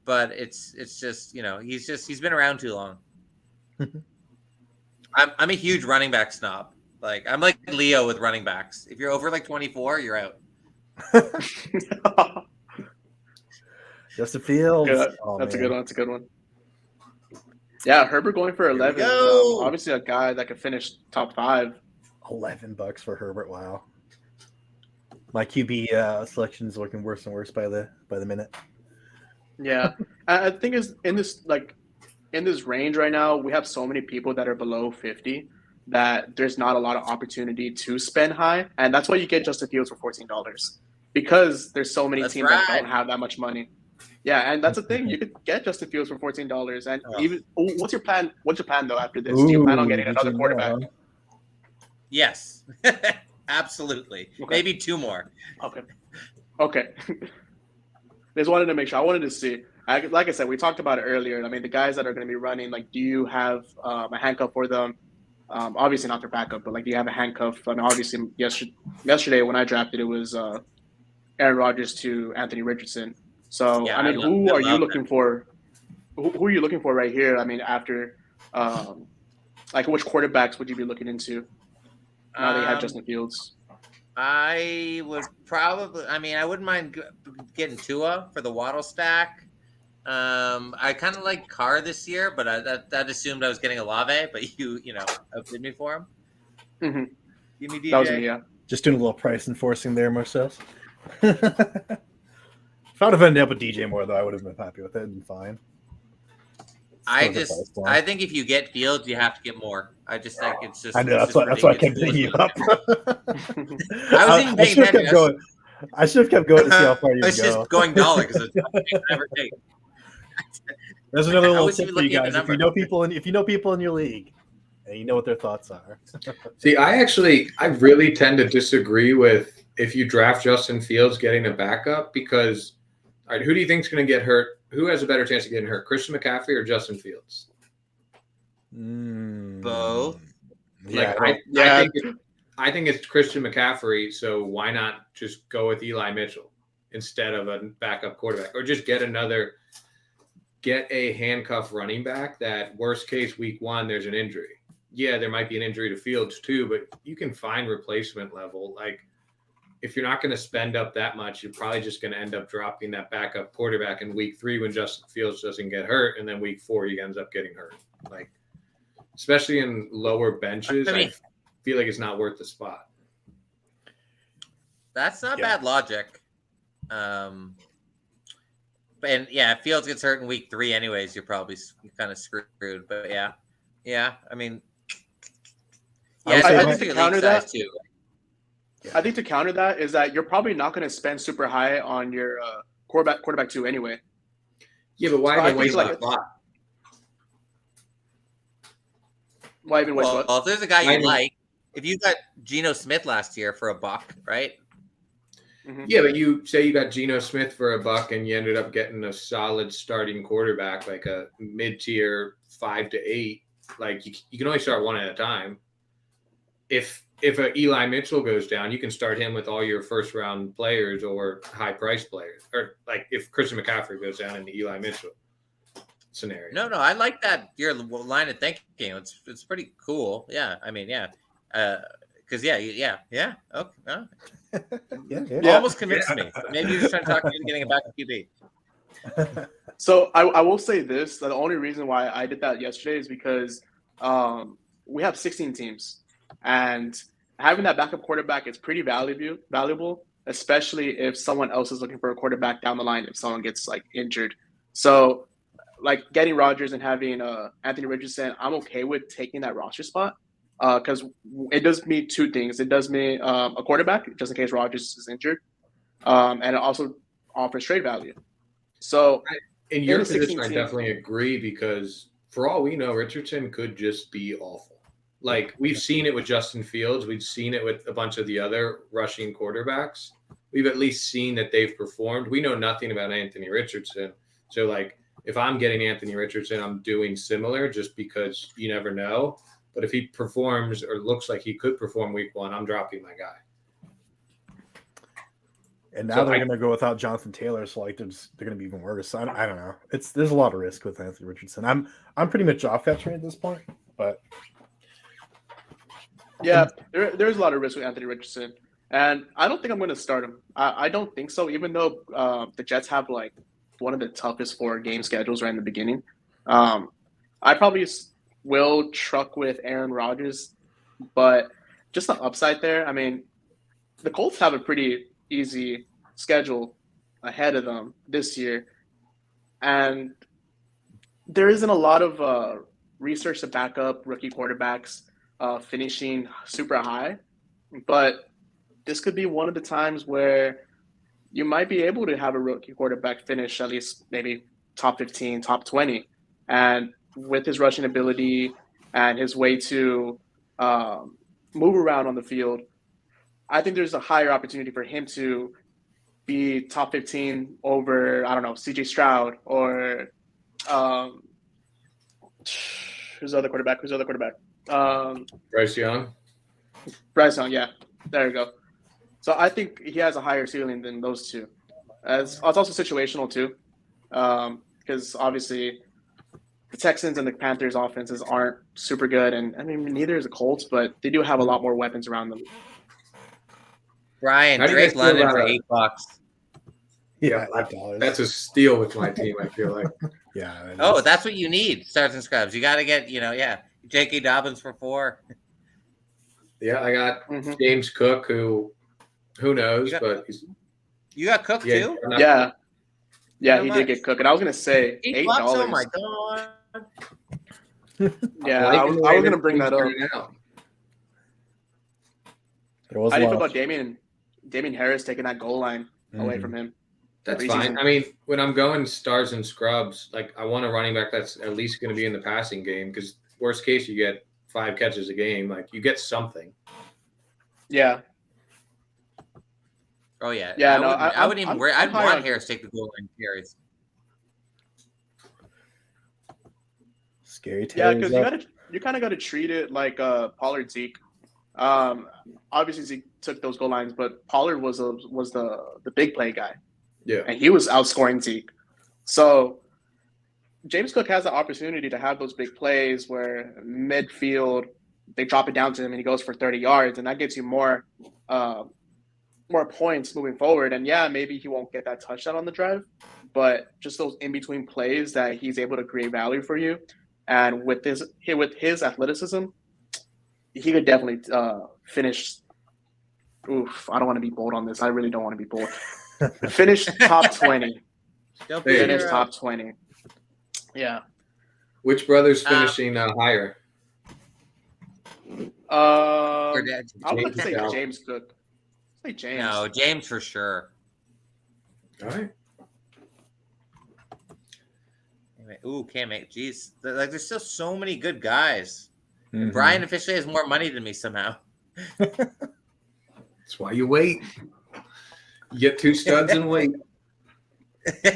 But it's just he's been around too long. I'm a huge running back snob. Like I'm like Leo with running backs. If you're over like 24, you're out. Justin Fields. Good. Oh, That's a man. good one. That's a good one. Yeah, Herbert going for 11. Obviously, a guy that could finish top 5. $11 for Herbert. Wow. My QB selection is looking worse and worse by the minute. Yeah, I think is in this range right now, we have so many people that are below 50 that there's not a lot of opportunity to spend high, and that's why you get Justin Fields for $14 because there's so many teams that don't have that much money. Yeah, and that's the thing. You could get Justin Fields for $14, and even what's your plan? What's your plan though after this? Do you plan on getting another quarterback? Yes, absolutely. Okay. Maybe 2 more. Okay. Just wanted to make sure. I wanted to see. Like I said, we talked about it earlier. I mean, the guys that are going to be running, like, do you have a handcuff for them? Obviously not their backup, but like, do you have a handcuff? I mean, obviously, yesterday when I drafted, it was Aaron Rodgers to Anthony Richardson. So, yeah, I mean, who are you looking for? Who are you looking for right here? I mean, after, like, which quarterbacks would you be looking into now that you have Justin Fields? I would probably. I mean, I wouldn't mind getting Tua for the Waddle stack. I kind of like Carr this year, but that assumed I was getting Olave. But you outbid me for him. Mm-hmm. Give me DJ. That was me, yeah. Just doing a little price enforcing there, Marsales. If I would have ended up with DJ Moore, though, I would have been happy with it and fine. I think if you get Fields, you have to get more. I just think it's just. I know that's why I kept picking you up. I was even paying attention. I should have kept going to see how far you go. It's just going dollar because it's never take. There's another little tip for you guys. If you know people in your league, and you know what their thoughts are. See, I really tend to disagree with if you draft Justin Fields getting a backup because, all right, who do you think is going to get hurt? Who has a better chance of getting hurt, Christian McCaffrey or Justin Fields? Both. I think it's Christian McCaffrey, so why not just go with Eli Mitchell instead of a backup quarterback? Or just get a handcuff running back that worst case week 1, there's an injury. Yeah, there might be an injury to Fields too, but you can find replacement level. Like, if you're not going to spend up that much, you're probably just going to end up dropping that backup quarterback in week 3 when Justin Fields doesn't get hurt, and then week 4 he ends up getting hurt. Like, especially in lower benches, I feel like it's not worth the spot. That's not bad logic. And if Fields gets hurt in week 3 anyways, you're probably kind of screwed. But yeah. I mean, I think to counter that too. I think to counter that is that you're probably not going to spend super high on your quarterback 2 anyway. Yeah, but why even waste that spot? Why even waste what? Well, if there's a guy you like, if you got Geno Smith last year for $1, right? Mm-hmm. Yeah, but you say you got Geno Smith for $1 and you ended up getting a solid starting quarterback, like a mid-tier 5 to 8. Like, you can only start one at a time. If a Eli Mitchell goes down, you can start him with all your first-round players or high-priced players. Or, like, if Christian McCaffrey goes down in the Eli Mitchell scenario. No, I like that, your line of thinking. It's pretty cool. Yeah, I mean, yeah. Because, yeah. Okay. Yeah. Almost convinced me. Maybe you're just trying to talk me into getting a backup QB. So I will say this. The only reason why I did that yesterday is because we have 16 teams. And having that backup quarterback is pretty valuable, especially if someone else is looking for a quarterback down the line if someone gets, like, injured. So, like, getting Rodgers and having Anthony Richardson, I'm okay with taking that roster spot because it does me 2 things. It does me a quarterback just in case Rodgers is injured, and it also offers trade value. So, in your position, I definitely agree because for all we know, Richardson could just be awful. Like, we've seen it with Justin Fields. We've seen it with a bunch of the other rushing quarterbacks. We've at least seen that they've performed. We know nothing about Anthony Richardson. So, like, if I'm getting Anthony Richardson, I'm doing similar just because you never know. But if he performs or looks like he could perform week 1, I'm dropping my guy. And now they're going to go without Jonathan Taylor, so like they're going to be even worse. I don't know. There's a lot of risk with Anthony Richardson. I'm pretty much off that train at this point, but Yeah, there's a lot of risk with Anthony Richardson, and I don't think I'm going to start him. I don't think so, even though the Jets have like one of the toughest 4-game schedules right in the beginning. I probably will truck with Aaron Rodgers, but just the upside there. I mean, the Colts have a pretty easy schedule ahead of them this year, and there isn't a lot of research to back up rookie quarterbacks finishing super high, but this could be one of the times where you might be able to have a rookie quarterback finish at least maybe top 15, top 20. And with his rushing ability and his way to move around on the field, I think there's a higher opportunity for him to be top 15 over, I don't know, CJ Stroud or who's the other quarterback? Bryce Young. Bryce Young, yeah. There you go. So I think he has a higher ceiling than those two. It's also situational too, because obviously the Texans and the Panthers offenses aren't super good, and I mean neither is the Colts, but they do have a lot more weapons around them. Brian, How do you guys Drake feel London for about $8. Yeah, $8. That's a steal with my team, I feel like. Yeah. Oh, that's what you need, stars and scrubs. You got to get, J.K. Dobbins for $4. Yeah, I got James Cook, who knows, but you got Cook too? Yeah, he much? did get Cook, and I was gonna say $8. Oh my god! Yeah, I was gonna bring that up. How do you feel about Damian Harris taking that goal line away from him? That's fine. I mean, when I'm going stars and scrubs, like I want a running back that's at least going to be in the passing game, because worst case you get 5 catches a game, like you get something. Yeah. Oh yeah. Yeah. I wouldn't even worry. I'd want Harris to take the goal line carries. Scary. Yeah, because you kind of got to treat it like Pollard Zeke. Obviously Zeke took those goal lines, but Pollard was the big play guy. Yeah, and he was outscoring Zeke. So James Cook has the opportunity to have those big plays where midfield they drop it down to him and he goes for 30 yards, and that gets you more points moving forward. And yeah, maybe he won't get that touchdown on the drive, but just those in between plays that he's able to create value for you. And with his athleticism, he could definitely finish. Oof, I don't want to be bold on this. I really don't want to be bold. Finish top 20. Finish top 20. Yeah. Which brother's finishing higher? I would say James Cook. Say James. No, James for sure. All right. Ooh, can't make. Jeez, there's still so many good guys. And Brian officially has more money than me somehow. That's why you wait. You get 2 studs and wait. Yeah,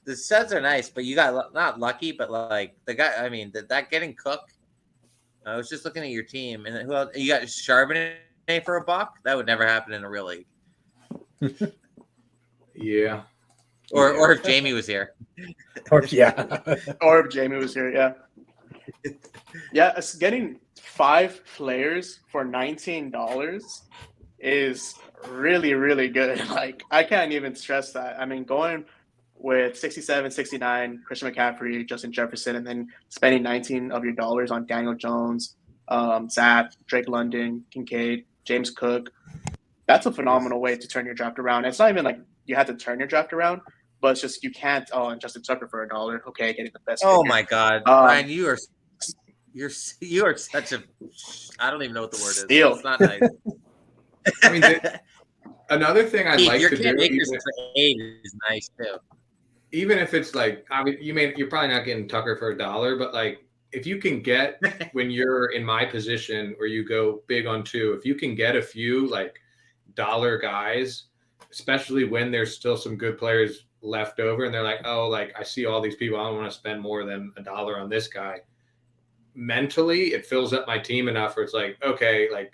the studs are nice, but you got not lucky, but like the guy. I mean, that getting Cook. I was just looking at your team, and who else? You got Charbonnet for $1. That would never happen in a real league. Yeah. Or if Jamie was here. Or if Jamie was here, yeah. Yeah, it's getting 5 players for $19 is really, really good. Like, I can't even stress that. I mean, going with 67, 69, Christian McCaffrey, Justin Jefferson, and then spending 19 of your dollars on Daniel Jones, Zach, Drake London, Kincaid, James Cook. That's a phenomenal way to turn your draft around. It's not even like you have to turn your draft around, but it's just you can't. Oh, and Justin Tucker for $1. Okay, getting the best. Oh my God, Brian, you are such a. I don't even know what the word is. Steal. It's not nice. I mean, another thing I'd like to do is nice too. Even if it's like, I mean, you're probably not getting Tucker for $1, but like if you can get when you're in my position where you go big on 2, if you can get a few like dollar guys, especially when there's still some good players left over and they're like, oh, like I see all these people, I don't want to spend more than $1 on this guy. Mentally, it fills up my team enough where it's like, okay, like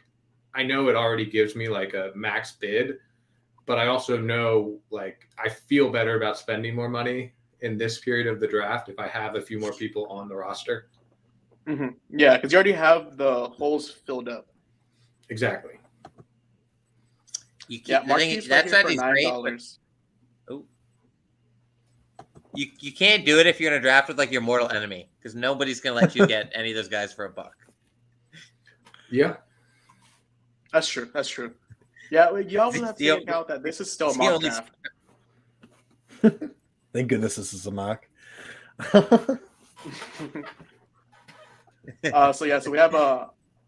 I know it already gives me like a max bid, but I also know like I feel better about spending more money in this period of the draft if I have a few more people on the roster. Mm-hmm. Yeah, because you already have the holes filled up. Exactly. Marquise that for strategy's great, $9. but you can't do it if you're gonna draft with like your mortal enemy, because nobody's gonna let you get any of those guys for $1. Yeah. That's true. That's true. Yeah, you always have to The- take account that this is still a it's the mock only- draft. Thank goodness this is a mock. So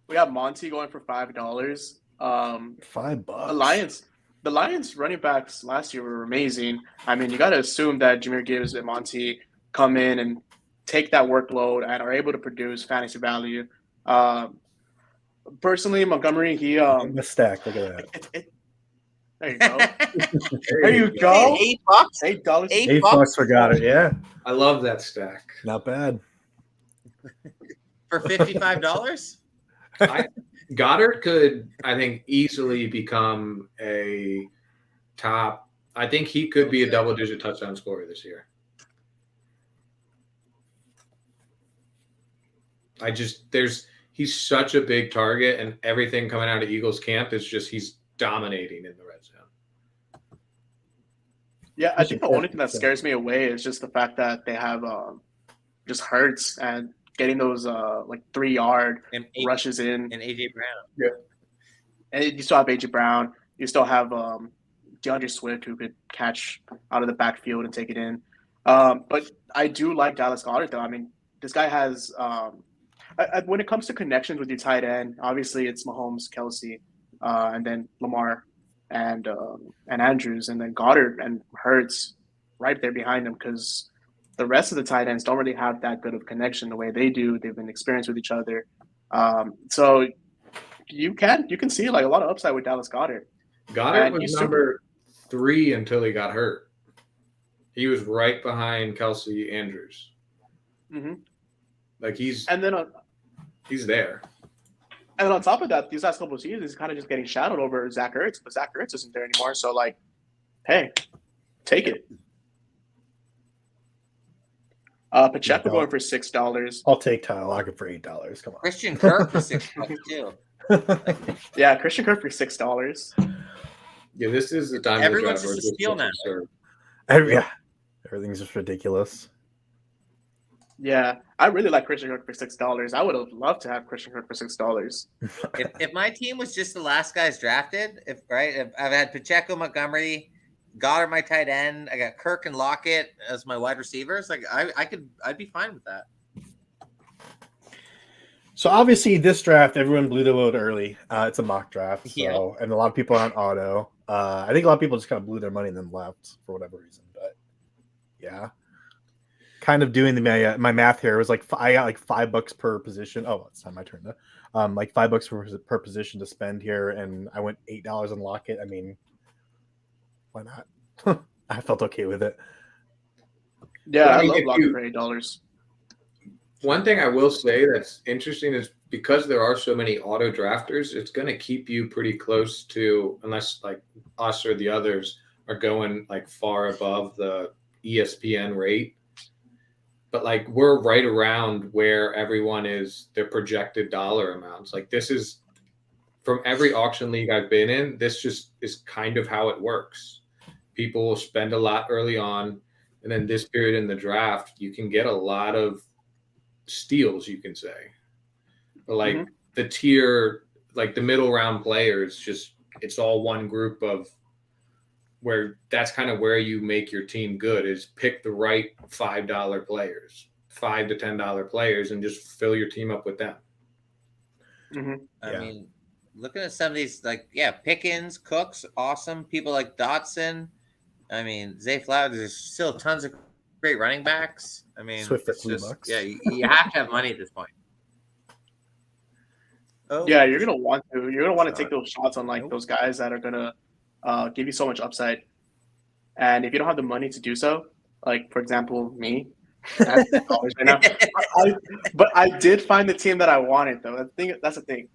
we have Monty going for $5. $5. The Lions running backs last year were amazing. I mean, you got to assume that Jahmyr Gibbs and Monty come in and take that workload and are able to produce fantasy value. Personally, Montgomery, he The stack. Look at that. there you go. There you go. $8. $8. $8 for got it. Yeah, I love that stack. not bad. For $55. Goddard could, I think, easily become a top. I think he could be a double-digit touchdown scorer this year. He's such a big target, and everything coming out of Eagles camp is just he's dominating in the red zone. Yeah, I think the only thing that scares me away is just the fact that they have just Hurts and getting those 3-yard rushes in, and AJ Brown. Yeah, and you still have AJ Brown. You still have DeAndre Swift, who could catch out of the backfield and take it in. But I do like Dallas Goedert, though. I mean, this guy has when it comes to connections with your tight end, obviously it's Mahomes, Kelsey, and then Lamar and Andrews, and then Goddard and Hurts right there behind them, because the rest of the tight ends don't really have that good of connection the way they do. They've been experienced with each other. So you can see like a lot of upside with Dallas Goedert. Goddard was number 3 until he got hurt. He was right behind Kelsey Andrews. Mm-hmm. Like he's there. And then on top of that, these last couple of seasons, he's kind of just getting shadowed over Zach Ertz, but Zach Ertz isn't there anymore. So, like, hey, take it. Pacheco going for $6. I'll take Tyler Lockett for $8. Come on. Christian Kirk for $6 too. Yeah, Christian Kirk for $6. Yeah, this is the time. Everyone's just a steal now. Yeah, everything's just ridiculous. Yeah, I really like Christian Kirk for $6. I would have loved to have Christian Kirk for $6. If my team was just the last guys drafted, if I've had Pacheco, Montgomery, Goddard my tight end, I got Kirk and Lockett as my wide receivers, like I'd be fine with that. So obviously this draft, everyone blew the load early. It's a mock draft, so and a lot of people are on auto. I think a lot of people just kind of blew their money and then left for whatever reason. But yeah. Kind of doing my math here. It was like I got like $5 per position. Oh, it's not my turn though. Like $5 per position to spend here, and I went $8 on Lockett. I mean, why not? I felt okay with it. Yeah, I love Lockett for $8. One thing I will say that's interesting is because there are so many auto drafters, it's going to keep you pretty close to, unless like us or the others are going like far above the ESPN rate. But like we're right around where everyone is, their projected dollar amounts. Like this is from every auction league I've been in, this just is kind of how it works. People will spend a lot early on, and then this period in the draft, you can get a lot of steals, you can say. But like the tier, like the middle round players, just it's all one group of where that's kind of where you make your team good, is pick the right $5 players, $5 to $10 players, and just fill your team up with them. I mean, looking at some of these, like, Pickens, Cooks, awesome. People like Dotson. I mean, Zay Flowers, there's still tons of great running backs. I mean, Swift for it's just, $3. yeah, you have to have money at this point. Oh, yeah, you're gonna want to. You're gonna want to take those shots on like those guys that are gonna give you so much upside. And if you don't have the money to do so, like for example, me, I have $10 right now. But I did find the team that I wanted, though. That's the thing.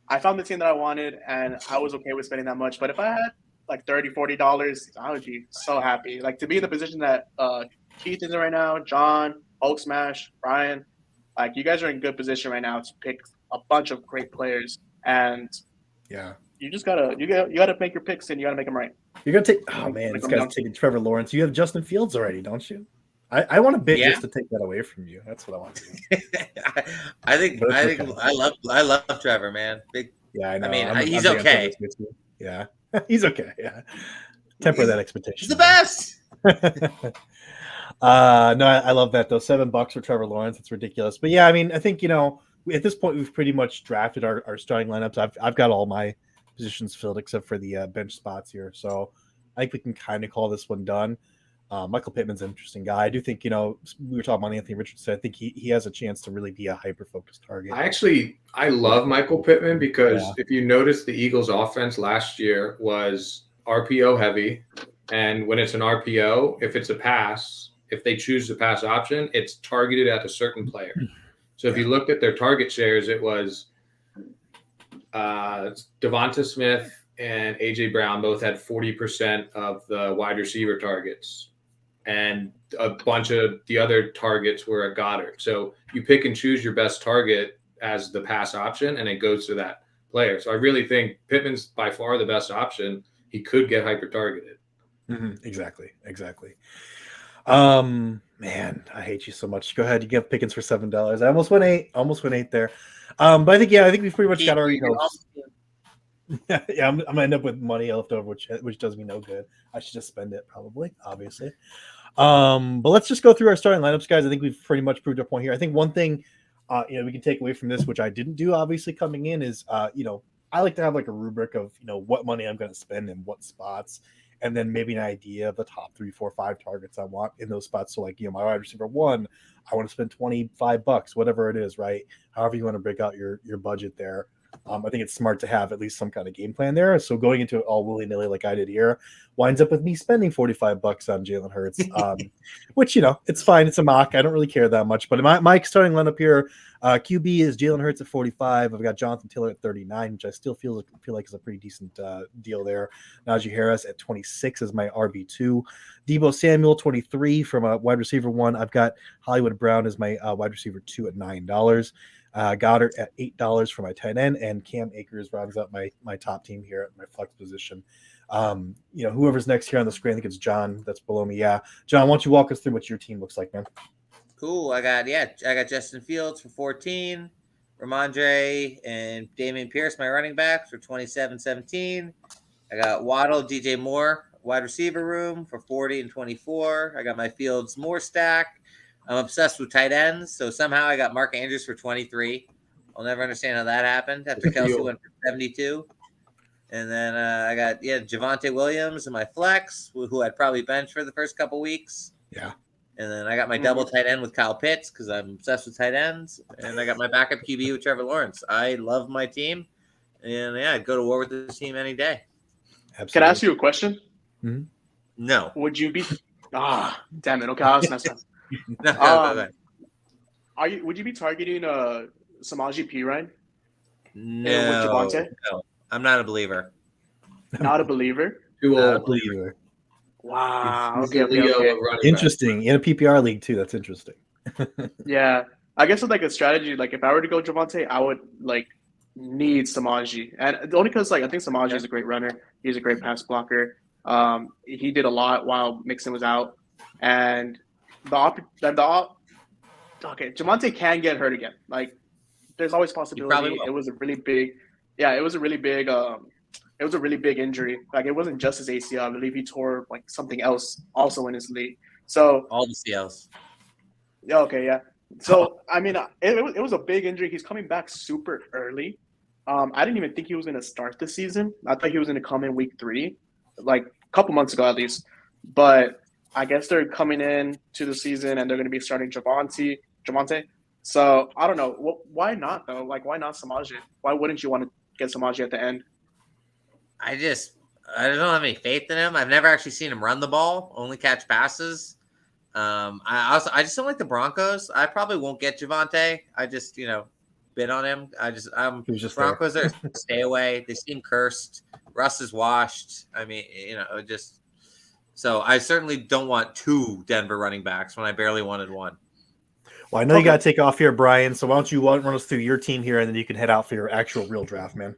I found the team that I wanted, and I was okay with spending that much. But if I had like $30, $40, I would be so happy. Like to be in the position that Keith is in right now, John, Hulk Smash, Brian. Like, you guys are in good position right now to pick a bunch of great players, and Yeah. you just gotta make your picks and you gotta make them right. You're gonna take. Oh man, this guy's taking Trevor Lawrence. You have Justin Fields already, don't you? I want a bit just to take that away from you. That's what I want to do. I love Trevor, man. Yeah, I know. I mean, I'm he's okay. Yeah, he's okay. Yeah, temper that expectation. He's the best. No, I love that though. $7 for Trevor Lawrence. It's ridiculous. But yeah, I mean, I think at this point we've pretty much drafted our starting lineups. I've got all my positions filled except for the bench spots here. So I think we can kind of call this one done. Michael Pittman's an interesting guy. I do think, we were talking about Anthony Richardson. I think he has a chance to really be a hyper-focused target. I love Michael Pittman because if you notice, the Eagles' offense last year was RPO heavy. And when it's an RPO, if it's a pass, if they choose the pass option, it's targeted at a certain player. So if you looked at their target shares, it was Devonta Smith and A.J. Brown both had 40% of the wide receiver targets. And a bunch of the other targets were at Goddard. So you pick and choose your best target as the pass option, and it goes to that player. So I really think Pittman's by far the best option. He could get hyper-targeted. Mm-hmm. Exactly. Man, I hate you so much. Go ahead. You get Pickens for $7. I almost went 8 there. But I think we've pretty much got our hopes. Yeah, I'm gonna end up with money left over, which does me no good. I should just spend it, probably, obviously. But let's just go through our starting lineups, guys. I think we've pretty much proved our point here. I think one thing, we can take away from this, which I didn't do, obviously, coming in, is I like to have like a rubric of what money I'm going to spend in what spots, and then maybe an idea of the top 3, 4, 5 targets I want in those spots. So like my wide receiver 1, I want to spend $25, whatever it is, right? However you want to break out your budget there. I think it's smart to have at least some kind of game plan there. So going into it all willy-nilly like I did here winds up with me spending $45 on Jalen Hurts, which, it's fine. It's a mock. I don't really care that much. But my starting lineup here, QB is Jalen Hurts at 45. I've got Jonathan Taylor at 39, which I still feel like is a pretty decent deal there. Najee Harris at 26 is my RB2. Deebo Samuel, 23 from a wide receiver 1. I've got Hollywood Brown as my wide receiver 2 at $9. Goddard at $8 for my tight end, and Cam Akers rounds up my top team here at my flex position. Whoever's next here on the screen, I think it's John that's below me. Yeah, John, why don't you walk us through what your team looks like, man? Cool. I got Justin Fields for 14, Ramondre and Dameon Pierce, my running backs, for 27-17. I got Waddle, DJ Moore, wide receiver room, for 40 and 24. I got my Fields Moore stack. I'm obsessed with tight ends, so somehow I got Mark Andrews for 23. I'll never understand how that happened after Kelsey went for 72. And then I got Javonte Williams in my flex, who I'd probably bench for the first couple weeks. Yeah. And then I got my double tight end with Kyle Pitts because I'm obsessed with tight ends. And I got my backup QB with Trevor Lawrence. I love my team. And I'd go to war with this team any day. Absolutely. Can I ask you a question? Mm-hmm. No. Would you be damn it. Okay, I'll ask next time. No. Would you be targeting Samaje Perine? No, I'm not a believer. Not a believer? Too Not a old. believer. Wow. Okay. Interesting. In a PPR league too. That's interesting. Yeah, I guess with like a strategy, like if I were to go Javonte, I would like need Samaje, and only because I think Samaje is a great runner. He's a great pass blocker. He did a lot while Mixon was out, and Javonte can get hurt again. Like, there's always possibility. It was a really big injury. Like, it wasn't just his ACL. I believe he tore like something else also in his league. So all the CLs. Yeah. Okay. Yeah. So I mean, it was a big injury. He's coming back super early. I didn't even think he was going to start the season. I thought he was going to come in week 3, like a couple months ago at least. But I guess they're coming in to the season and they're going to be starting Javonte. So I don't know. Why not though? Like, why not Samaje? Why wouldn't you want to get Samaje at the end? I don't have any faith in him. I've never actually seen him run the ball, only catch passes. I just don't like the Broncos. I probably won't get Javonte. I just, bid on him. Broncos are stay away. They seem cursed. Russ is washed. I mean, so I certainly don't want 2 Denver running backs when I barely wanted 1. Well, I know you got to take off here, Brian. So why don't you run us through your team here, and then you can head out for your actual real draft, man.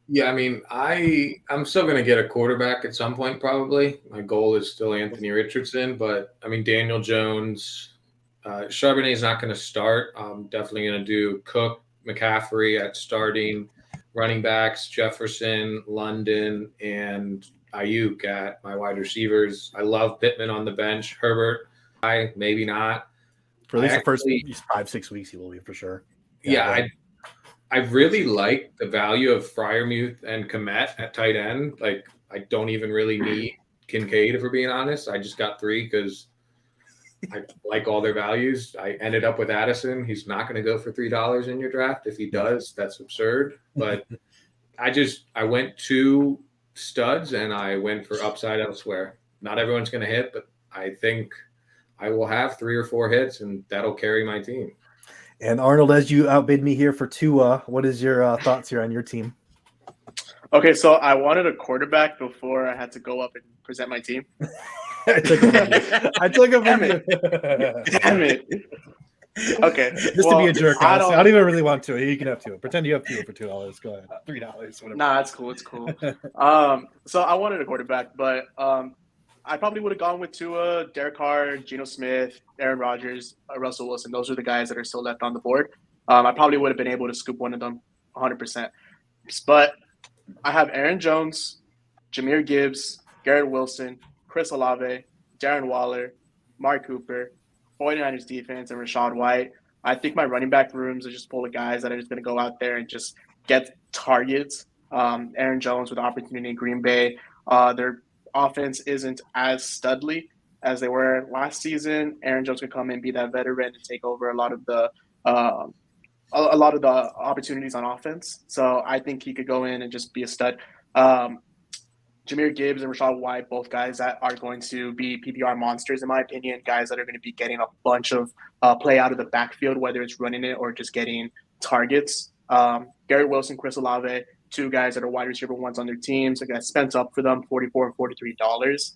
Yeah, I mean, I'm still going to get a quarterback at some point, probably. My goal is still Anthony Richardson, but I mean, Daniel Jones, Charbonnet's not going to start. I'm definitely going to do Cook, McCaffrey at starting, running backs, Jefferson, London, and Ayuk at my wide receivers. I love Pittman on the bench. Herbert, maybe not. For at least the first 5-6 weeks, he will be for sure. Yeah, I really like the value of Freiermuth and Komet at tight end. Like, I don't even really need Kincaid, if we're being honest. I just got 3 because I like all their values. I ended up with Addison. He's not going to go for $3 in your draft. If he does, that's absurd. But I went 2 studs and I went for upside elsewhere. Not everyone's going to hit, but I think I will have 3 or 4 hits, and that'll carry my team. And Arnold, as you outbid me here for Tua, what is your thoughts here on your team? Okay, so I wanted a quarterback before I had to go up and present my team. I took him. Damn it. Okay. Just to be a jerk, I don't even really want to. You can have Tua. Pretend you have Tua for $2. Go ahead. $3, whatever. Nah, it's cool. It's cool. So I wanted a quarterback, but I probably would have gone with Tua, Derek Carr, Geno Smith, Aaron Rodgers, Russell Wilson. Those are the guys that are still left on the board. I probably would have been able to scoop one of them 100%. But I have Aaron Jones, Jahmyr Gibbs, Garrett Wilson, Chris Olave, Darren Waller, Mark Cooper, 49ers defense, and Rachaad White. I think my running back rooms are just full of guys that are just going to go out there and just get targets. Aaron Jones with opportunity in Green Bay. Their offense isn't as studly as they were last season. Aaron Jones can come in, be that veteran, and take over a lot of the opportunities on offense. So I think he could go in and just be a stud. Jahmyr Gibbs and Rachaad White, both guys that are going to be PPR monsters, in my opinion, guys that are going to be getting a bunch of play out of the backfield, whether it's running it or just getting targets. Garrett Wilson, Chris Olave, 2 guys that are wide receiver ones on their teams. I spent up for them $44 and $43.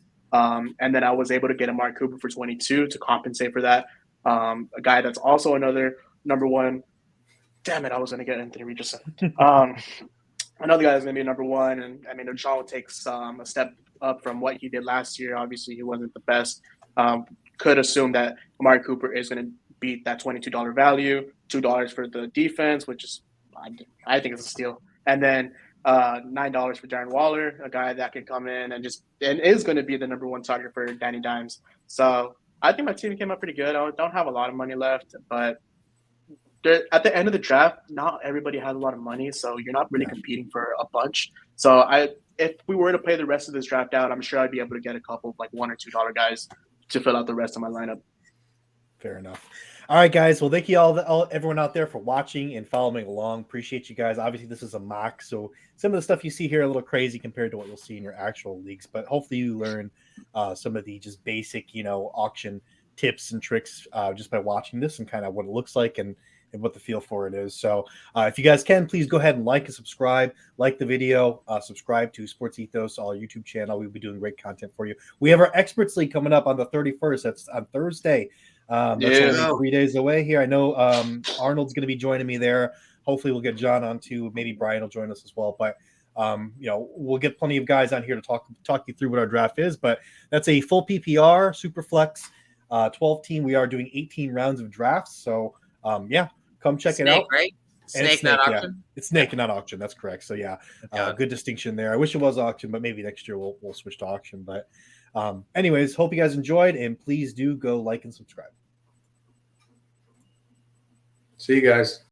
And then I was able to get a Mark Cooper for $22 to compensate for that. A guy that's also another number one. Damn it, I was going to get Anthony Richardson. Another guy is going to be a number 1. And, I mean, Arnold takes a step up from what he did last year. Obviously, he wasn't the best. Could assume that Mark Cooper is going to beat that $22 value, $2 for the defense, which is, I think, it's a steal. And then $9 for Darren Waller, a guy that can come in and is going to be the number 1 target for Danny Dimes. So I think my team came up pretty good. I don't have a lot of money left, but at the end of the draft, not everybody has a lot of money, so you're not really competing for a bunch. So if we were to play the rest of this draft out, I'm sure I'd be able to get a couple of like $1 or $2 guys to fill out the rest of my lineup. Fair enough. All right, guys. Well, thank you everyone out there for watching and following along. Appreciate you guys. Obviously, this is a mock, so some of the stuff you see here are a little crazy compared to what you'll see in your actual leagues. But hopefully, you learn some of the just basic, auction tips and tricks just by watching this and kind of what it looks like and what the feel for it is. So if you guys can, please go ahead and like and subscribe, like the video, subscribe to SportsEthos, our YouTube channel. We'll be doing great content for you. We have our Experts League coming up on the 31st. That's on Thursday. That's only 3 days away here. I know Arnold's going to be joining me there. Hopefully we'll get John on too. Maybe Brian will join us as well. But we'll get plenty of guys on here to talk you through what our draft is. But that's a full PPR, super flex, 12 team. We are doing 18 rounds of drafts. So come check it out. Right? Snake, not auction. Yeah. It's snake and not auction. That's correct. So good distinction there. I wish it was auction, but maybe next year we'll switch to auction. But anyways, hope you guys enjoyed, and please do go like and subscribe. See you guys.